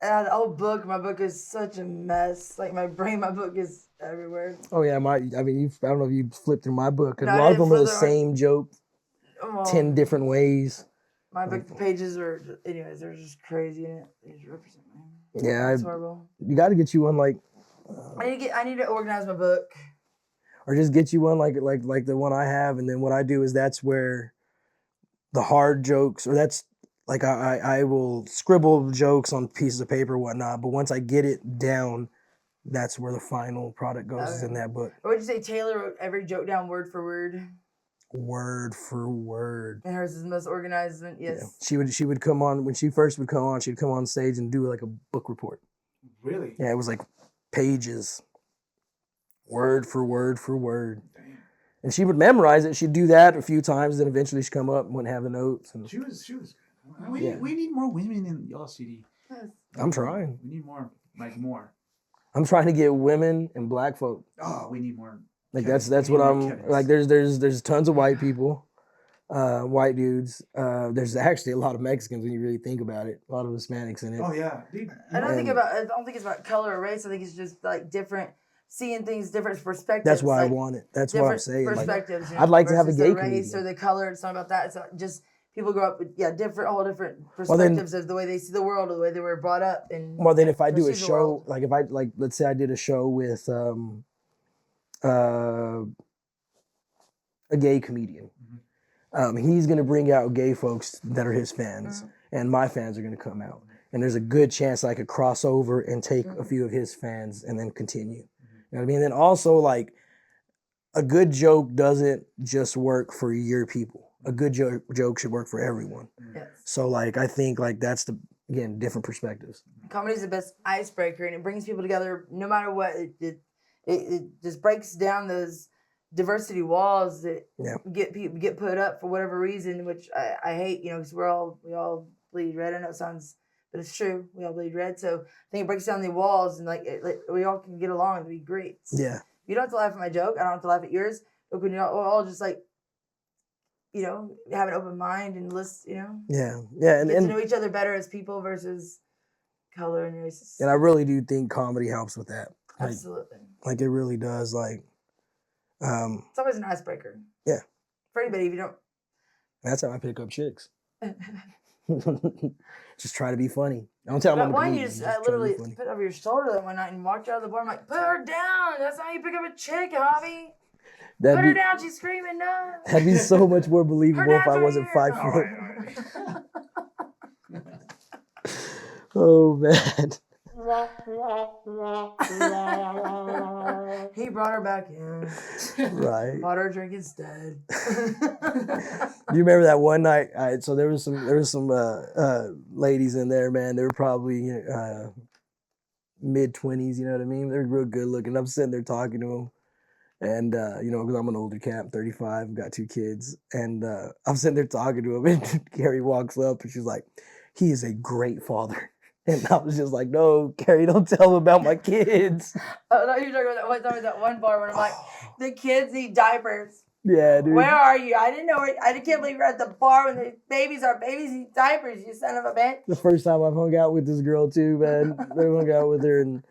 I had an old book. My book is such a mess. Like my brain, my book is everywhere. Oh yeah, I don't know if you flipped through my book. No, A I lot of didn't them are the flip through it. same joke, Well, 10 different ways. My book, the pages are, anyways, they're just crazy in it. They just represent me. Yeah, It's horrible. you got to get you one like, I need to organize my book. or just get you one like the one I have, and then what I do is that's where the hard jokes, or that's like I will scribble jokes on pieces of paper and whatnot, but once I get it down, that's where the final product goes, is in that book. Or would you say Taylor wrote every joke down word for word? Word for word. And hers is the most organized one? Yes. Yeah. She would come on, when she first would come on, she'd come on stage and do like a book report. Really? Yeah, it was like pages. Word for word for word. Damn. And she would memorize it. She'd do that a few times, then eventually she'd come up and wouldn't have the notes. And She was good. Yeah. We need more women in y'all CD. I'm trying. We need more, like more. I'm trying to get women and black folk. Oh, we need more. Like Kevin. that's We need what more I'm Kevins. like. There's tons of white people, white dudes. There's actually a lot of Mexicans when you really think about it. A lot of Hispanics in it. Oh yeah. Dude, I don't think And- it's about color or race. I think it's just like different, seeing things, different perspectives. That's why like, I want it. That's what I'm different saying. Like, perspectives. I'd like to have a versus gay the race comedian. or the color. It's not about that. It's not just people grow up with whole different Well, then- perspectives of the way they see the world or the way they were brought up. And Well, then if I do a perceive the show, world. like if I like, let's say I did a show with a gay comedian. He's gonna bring out gay folks that are his fans, and my fans are gonna come out. And there's a good chance I could cross over and take a few of his fans and then continue. You know what I mean? And then also, like, a good joke doesn't just work for your people. A good joke should work for everyone. Yes. So like, I think like that's again different perspectives. Comedy is the best icebreaker, and it brings people together no matter what. It just breaks down those diversity walls that Yeah. get put up for whatever reason, which I hate, because we all bleed red. I know it sounds, but it's true. We all bleed red. So I think it breaks down the walls, and like we all can get along and be great. Yeah. You don't have to laugh at my joke. I don't have to laugh at yours. But when you're all just like, have an open mind and listen, Yeah. get to And know each other better as people versus color and race. I really do think comedy helps with that. Like, Absolutely. like it really does. Like, It's always an icebreaker. Yeah. For anybody, if you don't. that's how I pick up chicks. Just try to be funny. Don't tell them I'm But a one, comedian. you just try to be literally funny. put over your shoulder that one night and walked out of the bar. I'm like, put her down. That's how you pick up a chick, Javi. Put her That'd be, down. She's screaming, no. that'd be so much more Her believable if dad's I right wasn't here. 5 foot. Oh man. He brought her back in. Right. Bought her a drink instead. Do you remember that one night? So there was some ladies in there, man. They were probably mid-20s. You know what I mean? They're real good looking. I'm sitting there talking to them, and because I'm an older cat, I'm 35, got 2 kids, and I'm sitting there talking to him, and Cari walks up, and she's like, "He is a great father." And I was just like, "No, Cari, don't tell him about my kids." Oh, no, you're talking about that one time at that one bar when I'm like, the kids need diapers. Yeah, dude. Where are you? I didn't know it. I can't believe you're at the bar when the babies need diapers, you son of a bitch. The first time I've hung out with this girl too, man. I hung out with her, and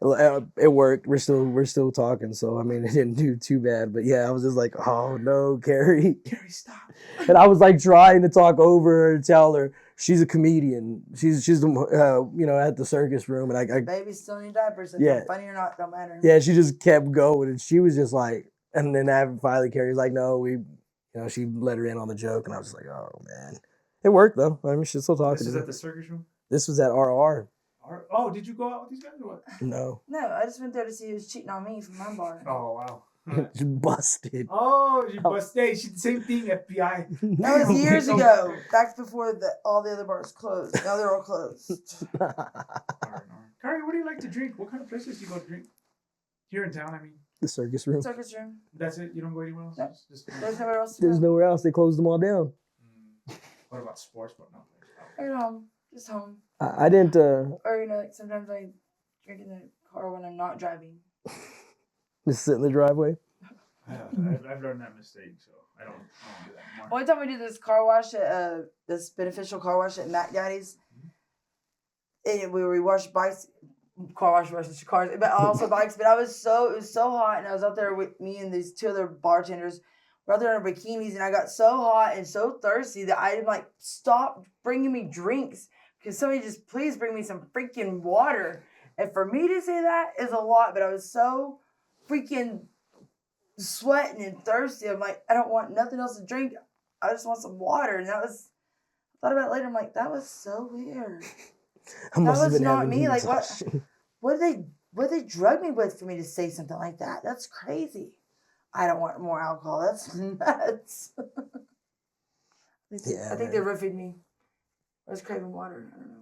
It worked. We're still talking. So I mean, it didn't do too bad. But yeah, I was just like, oh no, Cari. Cari, stop. And I was like trying to talk over her and tell her she's a comedian. She's at the circus room, and I Baby's still in diapers. If Yeah. they're funny or not, don't matter. yeah, she just kept going, and she was just like, and then finally Cari was like, no, she let her in on the joke, and I was just like, oh man, it worked though. I mean, she's still talking. This is to me. at the circus room? This was at RR. Oh, did you go out with these guys or what? No, No, I just went there to see who was cheating on me from my bar. Oh, wow. she busted. Oh, you busted. She did the same thing, FBI. That was years ago, back before all the other bars closed. Now they're all closed. Cari, what do you like to drink? What kind of places do you go to drink? Here in town, I mean. The circus room. Circus room. That's it? You don't go anywhere else? No. Just There's nowhere else to There's go. nowhere else. They closed them all down. What about sports? But no. Or home. Just home. I didn't. Or, like sometimes I drink in the car when I'm not driving. Just sit in the driveway. I've learned that mistake, so I don't do that anymore. One time we did this car wash at this beneficial car wash at Mac Daddy's, and we washed bikes, car wash washes cars, but also bikes. But it was so hot, and I was out there with me and these two other bartenders. We're out there in our bikinis, and I got so hot and so thirsty that I'm like, stop bringing me drinks, because somebody just please bring me some freaking water. And for me to say that is a lot, but I was so freaking sweating and thirsty. I'm like, I don't want nothing else to drink. I just want some water. And I thought about it later. I'm like, that was so weird. I must have was been not having me. Like, what? exhaustion. What did they drug me with for me to say something like that? That's crazy. I don't want more alcohol. That's nuts. I think they roofied me. I was craving water. I don't know.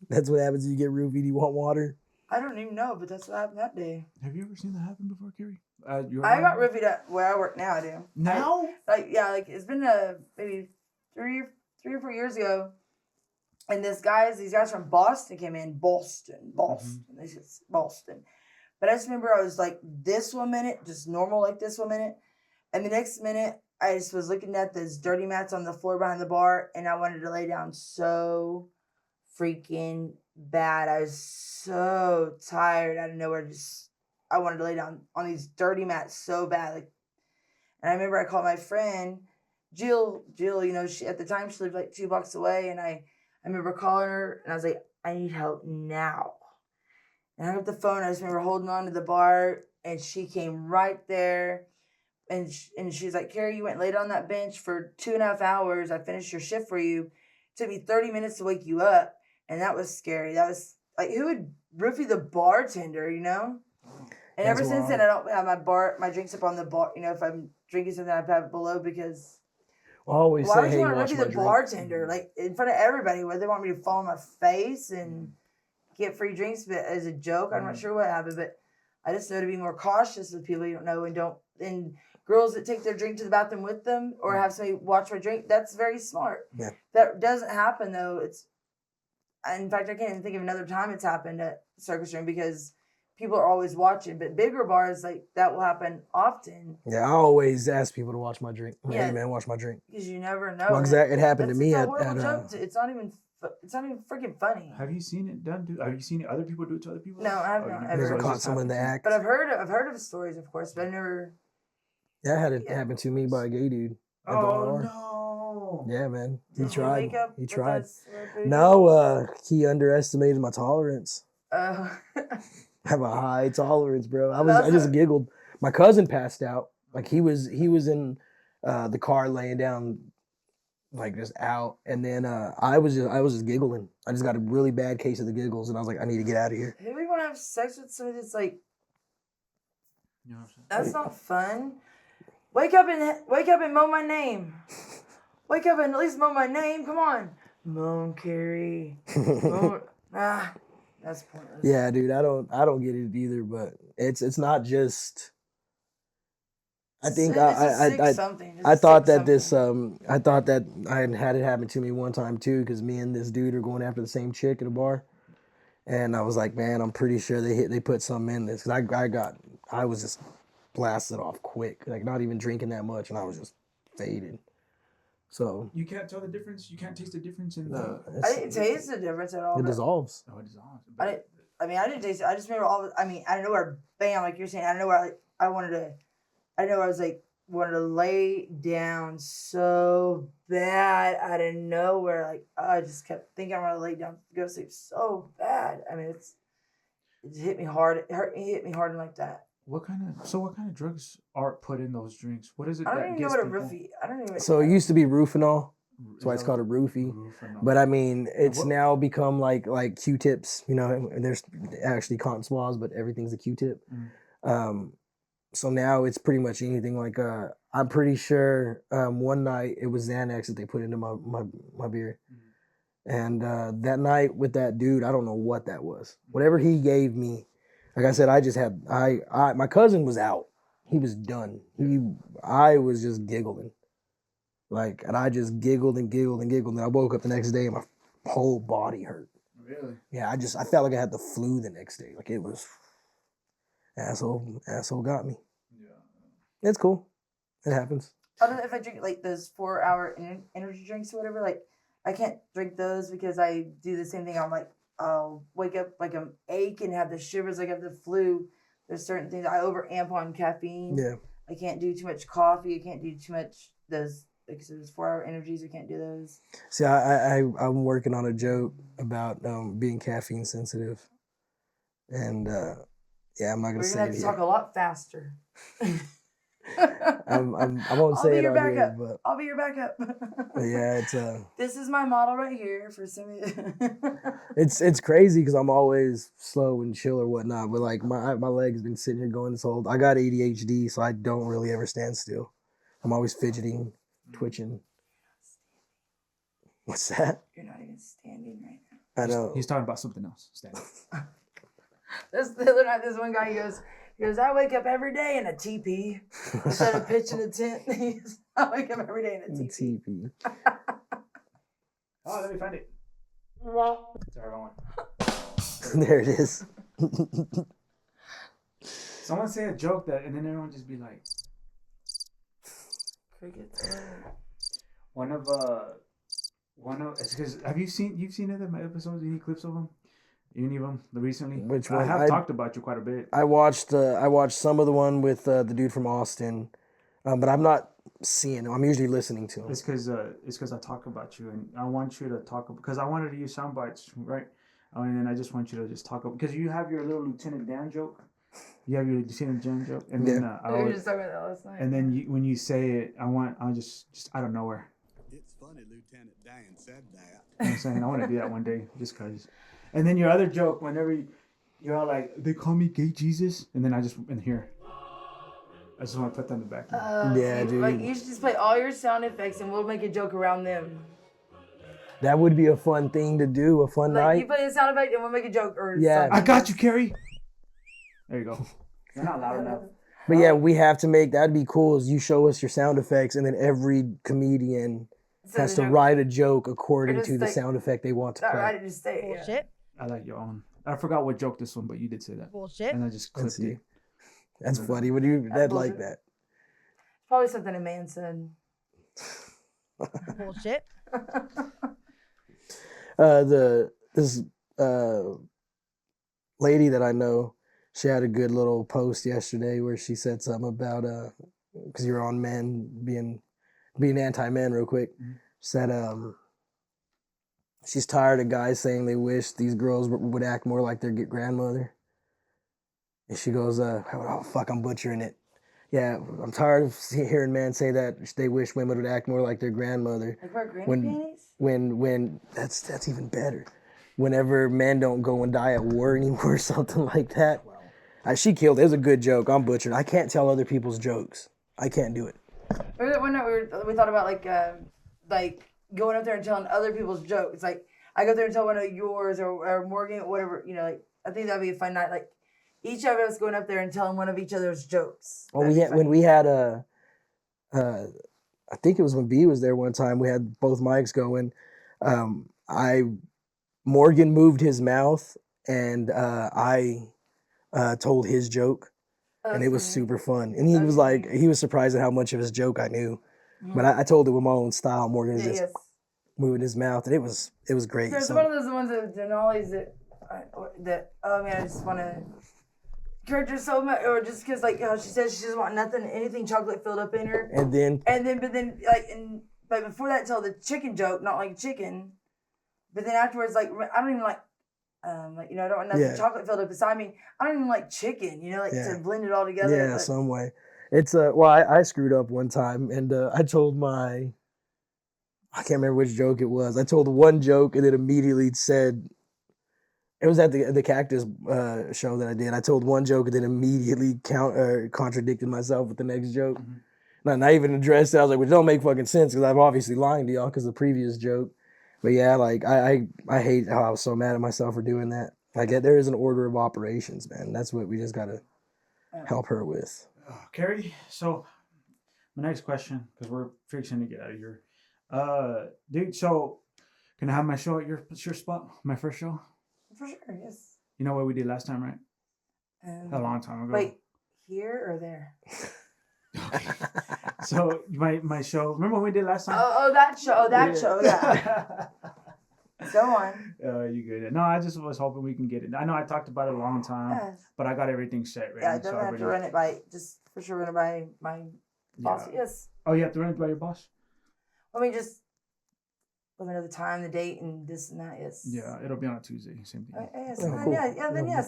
That's what happens when you get roofied. You want water? I don't even know, but that's what happened that day. Have you ever seen that happen before, Cari? I got roofied at where I work now. I do. Now? It's been maybe 3 or 4 years ago, and these guys from Boston came in. Boston. This is Boston. But I just remember I was like this 1 minute, just normal like this 1 minute, and the next minute I just was looking at those dirty mats on the floor behind the bar, and I wanted to lay down so freaking bad. I was so tired out of nowhere. I wanted to lay down on these dirty mats so bad. And I remember I called my friend Jill. She at the time she lived like 2 blocks away, and I remember calling her, and I was like, I need help now. And I hung up the phone. I just remember holding on to the bar, and she came right there, and she's like, Cari, you went and laid on that bench for 2.5 hours. I finished your shift for you. It took me 30 minutes to wake you up, and that was scary. That was like, who would roofie the bartender, And That's ever since wild. then, I don't have my drinks up on the bar. If I'm drinking something, I have it below, because I always why say, would hey, you want to watch roofie my the drink. bartender like in front of everybody? Whether they want me to fall on my face and get free drinks, but as a joke, I'm not sure what happened, but I just know to be more cautious with people you don't know, and girls that take their drink to the bathroom with them or have somebody watch my drink. That's very smart. Yeah. That doesn't happen though. In fact, I can't even think of another time it's happened at Circus Room, because people are always watching. But bigger bars like that will happen often. Yeah, I always ask people to watch my drink. Yeah. Hey man, watch my drink. Because you never know. Well, 'cause it happened to me it's a at horrible joke. It's not even freaking funny. Have you seen it done? Have you seen other people do it to other people? No, I have Oh, not you ever. Never It caught just someone in the happened act. But I've heard of stories, of course, but I've never. That had it happen to me by a gay dude. to at the Oh RR. no! Yeah, man. He Did you tried. wake up He with tried. us, baby? No, he underestimated my tolerance. Uh, I have a high tolerance, bro. I That's just a- giggled. My cousin passed out. Like he was in the car laying down, like just out. And then I was just giggling. I just got a really bad case of the giggles, and I was like, I need to get out of here. who would want to have sex with somebody that's like? You know what I'm saying? That's not fun. Wake up and mow my name. Wake up and at least mow my name. Come on, moan, Cari. Moan. That's pointless. Yeah, dude, I don't get it either. But it's not just. I think I thought that I had it happen to me one time too, because me and this dude are going after the same chick at a bar, and I was like, man, I'm pretty sure they put something in this, because I was just blasted off quick, like not even drinking that much, and I was just faded. So You can't tell the difference. You can't taste the difference in no, the. I didn't taste the difference at all. it but dissolves. Oh, it dissolves. I I mean, I didn't taste it. I just remember I mean, out of nowhere, bam, like you're saying, out of nowhere, like, I know I was like, wanted to lay down so bad out of nowhere. Like, I just kept thinking I want to lay down, go to sleep so bad. I mean, it hit me hard. It hit me hard like that. What kind of drugs are put in those drinks? What is it I don't that even know gets what a people? roofie. I don't even. So it used to be Rufinol. That's why Is it's that called a what- roofie. Rufinol. But I mean, it's what- now become like Q-tips. You know, there's actually cotton swabs, but everything's a Q-tip. So now it's pretty much anything. Like I'm pretty sure one night it was Xanax that they put into my beer, and that night with that dude, I don't know what that was. Whatever he gave me, like I said, I just had my cousin was out. He was done. I was just giggling. Like, and I just giggled and giggled and giggled. And I woke up the next day and my whole body hurt. Really? Yeah, I felt like I had the flu the next day. Like, it was, asshole got me. Yeah. It's cool. It happens. I don't know if I drink like those 4-hour energy drinks or whatever. Like, I can't drink those because I do the same thing. I'm like, I'll wake up like I'm aching, have the shivers, like I have the flu. There's certain things I overamp on caffeine. Yeah. I can't do too much coffee. I can't do too much those. Like I said, those 4-hour energies. I can't do those. See, I'm working on a joke about being caffeine sensitive, and yeah, I'm not gonna We're say gonna have it to here. talk a lot faster. I won't I'll say be it your on here, backup. but I'll be your backup. yeah, it's This is my model right here for some of you. it's crazy because I'm always slow and chill or whatnot, but like my leg's been sitting here going this whole. I got ADHD, so I don't really ever stand still. I'm always fidgeting, twitching. What's that? You're not even standing right now. I know. He's talking about something else. Stand up. The other night, this one guy he goes, I wake up every day in a teepee instead of pitching a tent. He goes, I wake up every day in a teepee. TP. Oh, let me find it. Sorry, wrong one. There it is. Someone say a joke that, and then everyone just be like, Crickets. one of it's because you've seen other episodes, any clips of them, any of them recently? Which I one? have talked about you quite a bit. I watched some of the one with the dude from Austin, but I'm not seeing him. I'm usually listening to him. It's because I talk about you, and I want you to talk because I wanted to use sound bites, right? And then I just want you to just talk because you have your little Lieutenant Dan joke. You have your Lieutenant Dan joke, and then We were just talking about that last night. and then when you say it, I just out of nowhere. It's funny Lieutenant Dan said that. You know what I'm saying? I want to do that one day just because. And then your other joke, whenever you're all like, they call me Gay Jesus, and then I just in here. I just want to put that in the back. Yeah, dude. Like, you should just play all your sound effects and we'll make a joke around them. That would be a fun thing to do. A fun Like, night. you play the sound effect and we'll make a joke or Yeah. something. I got you, Cari. There you go. You're not loud enough. But yeah, we have to make that'd be cool. Is you show us your sound effects, and then every comedian So has the to joke- write a joke according just to the like- sound effect they want to Not play. right, just say it. Yeah. Bullshit. I like your own. I forgot what joke this one, but you did say that, Bullshit. and I just clipped Let's see. it. That's funny. Would you? That like bullshit. that? Probably something a man said. Bullshit. This lady that I know, she had a good little post yesterday where she said something about because you're on men being anti-men real quick. Said she's tired of guys saying they wish these girls would act more like their grandmother. And she goes, oh fuck, I'm butchering it. Yeah, I'm tired of hearing men say that they wish women would act more like their grandmother. Like wear granny When- panties? When that's even better. Whenever men don't go and die at war anymore, or something like that. She killed it. It was a good joke. I'm butchered. I can't tell other people's jokes. I can't do it. Remember that one night we thought about like going up there and telling other people's jokes. Like I go there and tell one of yours or Morgan, whatever, you know, like I think that'd be a fun night. Like each of us going up there and telling one of each other's jokes. Well, That'd be fun. when we had I think it was when B was there one time. We had both mics going. Morgan moved his mouth, and I told his joke, Oh, and that's it was funny. super fun. And he was like, he was surprised at how much of his joke I knew. But I told it with my own style. Morgan was Yeah, just yes. moving his mouth, and it was great. There's So- one of those ones that Denali's that I just want to encourage her so much, or just because like how she says she doesn't want anything chocolate filled up in her. And then But before that, tell the chicken joke, not like chicken. But then afterwards, like I don't even like. I don't want nothing chocolate filled up beside me. I don't even like chicken, to blend it all together. Yeah, some way. It's I screwed up one time and I told I can't remember which joke it was. I told one joke and then immediately said, it was at the Cactus show that I did. I told one joke and then immediately contradicted myself with the next joke. Mm-hmm. Not even addressed it. I was like, well, it don't make fucking sense because I'm obviously lying to y'all because the previous joke. But yeah, like I hate how I was so mad at myself for doing that. Like there is an order of operations, man. That's what we just gotta help her with. Cari, so my next question, because we're fixing to get out of here. Dude, so can I have my show at your spot? My first show? For sure, yes. You know what we did last time, right? A long time ago. Wait, here or there? Okay. So my show. Remember what we did last time? That show. Yeah. Go on. You good? No, I just was hoping we can get it. I know I talked about it a long time, but I got everything set ready. Yeah, I don't have to run it by. Just for sure, run it by my boss. Yes. Oh, you have to run it by your boss? I mean, just let me know the time, the date, and this and that. Yes. Yeah, it'll be on a Tuesday. Same thing. Yes. Cool. Yes.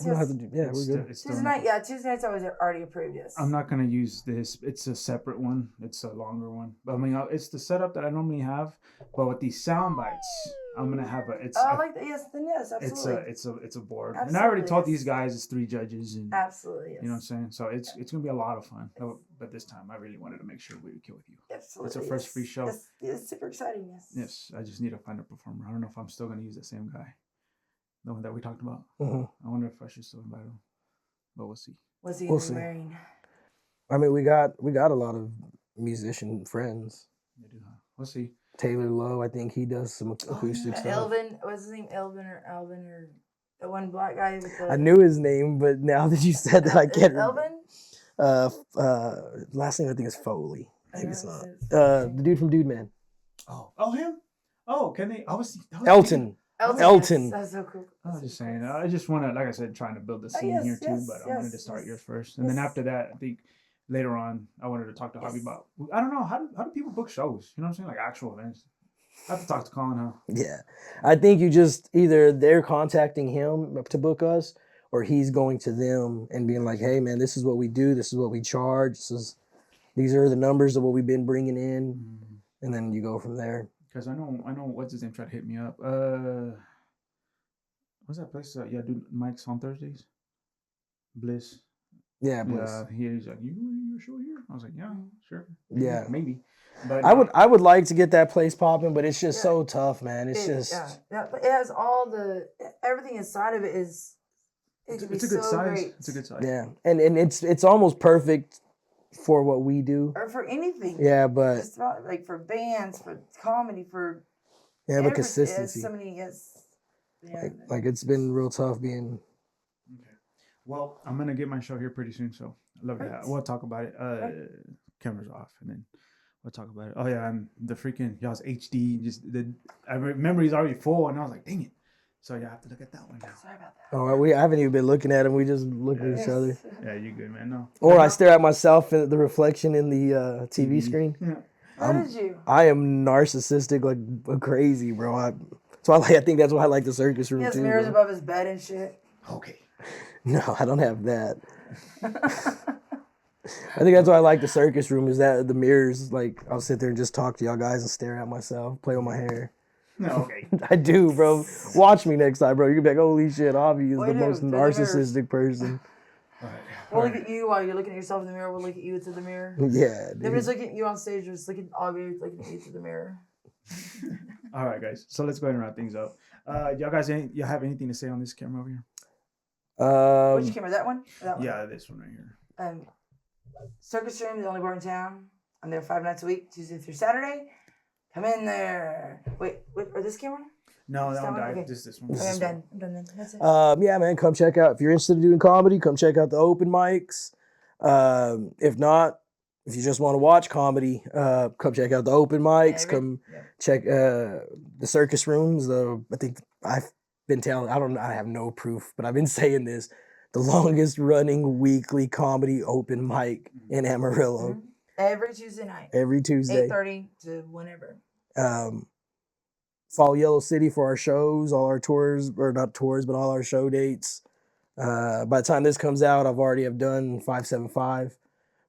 We're good. Tuesday night. Yeah, Tuesday night's always already approved. Yes. I'm not gonna use this. It's a separate one. It's a longer one. But I mean, it's the setup that I normally have. But with these sound bites, I'm gonna have a. I like that. Yes. Then yes. Absolutely. It's a board. Absolutely, and I already told these guys it's 3 judges and. Absolutely. Yes. You know what I'm saying? So it's gonna be a lot of fun. But this time, I really wanted to make sure we would kill with you. Absolutely. It's our first free show. It's super exciting. Yes. Yes. I just need to find a performer. I don't know if I'm still gonna use the same guy, the one that we talked about. Mm-hmm. I wonder if I should still invite him, but we'll see. What's he wearing? I mean, we got a lot of musician friends. They do, huh? We'll see. Taylor Lowe, I think he does some acoustic stuff. Elvin, what's his name? Alvin or the one black guy with the. I knew his name, but now that you said that, I can't. Elvin. Last name I think is Foley. Maybe it's not. The dude from Dude Man. Oh, him. Oh, can they? Elton. Elton. That's so cool. I was just saying. I just want to, like I said, trying to build the scene here too. But I wanted to start yours first, and then after that, I think later on, I wanted to talk to Javi about. I don't know how do people book shows? You know what I'm saying? Like actual events. I have to talk to Colin, huh? Yeah, I think you just either they're contacting him to book us, or he's going to them and being like, "Hey, man, this is what we do. This is what we charge. These are the numbers of what we've been bringing in," and then you go from there. Because I know what's his name tried to hit me up. What's that place? Yeah, dude, Mike's on Thursdays. Bliss. Yeah, Bliss. He's like, you your show here? I was like, yeah, sure. Yeah, maybe. But I would like to get that place popping, but it's just so tough, man. It's but it has everything inside of it is. It's a good size. Great. It's a good size. Yeah, and it's almost perfect for what we do, or for anything. Yeah, but just about, like for bands, for comedy, for but consistency. So many, like it's been real tough being. Okay, well, I'm gonna get my show here pretty soon, so I love that. We'll talk about it. Cameras off, and then we'll talk about it. Oh yeah, and the freaking y'all's HD. Memory's already full, and I was like, dang it. So you have to look at that one now. Sorry about that. Oh, I haven't even been looking at them. We just look at each other. Yeah, you good, man? No. Or I stare at myself in the reflection in the TV screen. Yeah. How did you? I am narcissistic like crazy, bro. I think that's why I like the circus room too. He has mirrors above his bed and shit. Okay. No, I don't have that. I think that's why I like the circus room is that the mirrors. Like I'll sit there and just talk to y'all guys and stare at myself, play with my hair. No, okay. I do, bro. Watch me next time, bro. You're gonna be like, holy shit, Avi is the most narcissistic person. We'll look at you while you're looking at yourself in the mirror. We'll look at you through the mirror. Yeah, dude. Nobody's looking at you on stage. Just looking at Avi, looking at you through the mirror. All right, guys. So let's go ahead and wrap things up. Y'all guys, y'all have anything to say on this camera over here? Which camera? That one? Or that one? Yeah, this one right here. Circus Room, the only bar in town. I'm there 5 nights a week, Tuesday through Saturday. Come in there. Wait, or this camera? No, that one died. Okay. Just this one. Okay, I'm done. I'm done then. That's it. Yeah, man, come check out. If you're interested in doing comedy, come check out the open mics. If not, if you just want to watch comedy, come check out the open mics. Check the circus rooms. I think been telling, I have no proof, but I've been saying this, the longest running weekly comedy open mic in Amarillo. Every Tuesday night. Every Tuesday. 8:30 to whenever. Follow Yellow City for our shows, all our tours, or not tours, but all our show dates. By the time this comes out, I've already have done 575.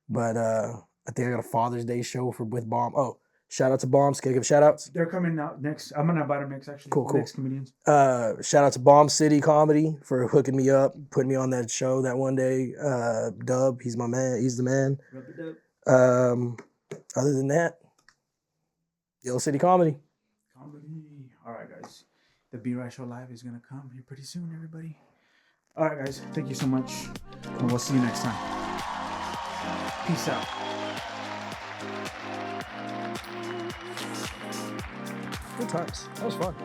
But I think I got a Father's Day show with Bomb. Oh, shout out to Bombs. Can I give shout outs? They're coming out next. I'm gonna invite them next, actually. Cool. Next comedians. Shout out to Bomb City Comedy for hooking me up, putting me on that show that one day. Dub, he's my man. He's the man. Other than that, Yellow City Comedy. All right, guys. The B-Right Show Live is gonna come here pretty soon, everybody. All right, guys. Thank you so much, and we'll see you next time. Peace out. Good times. That was fun.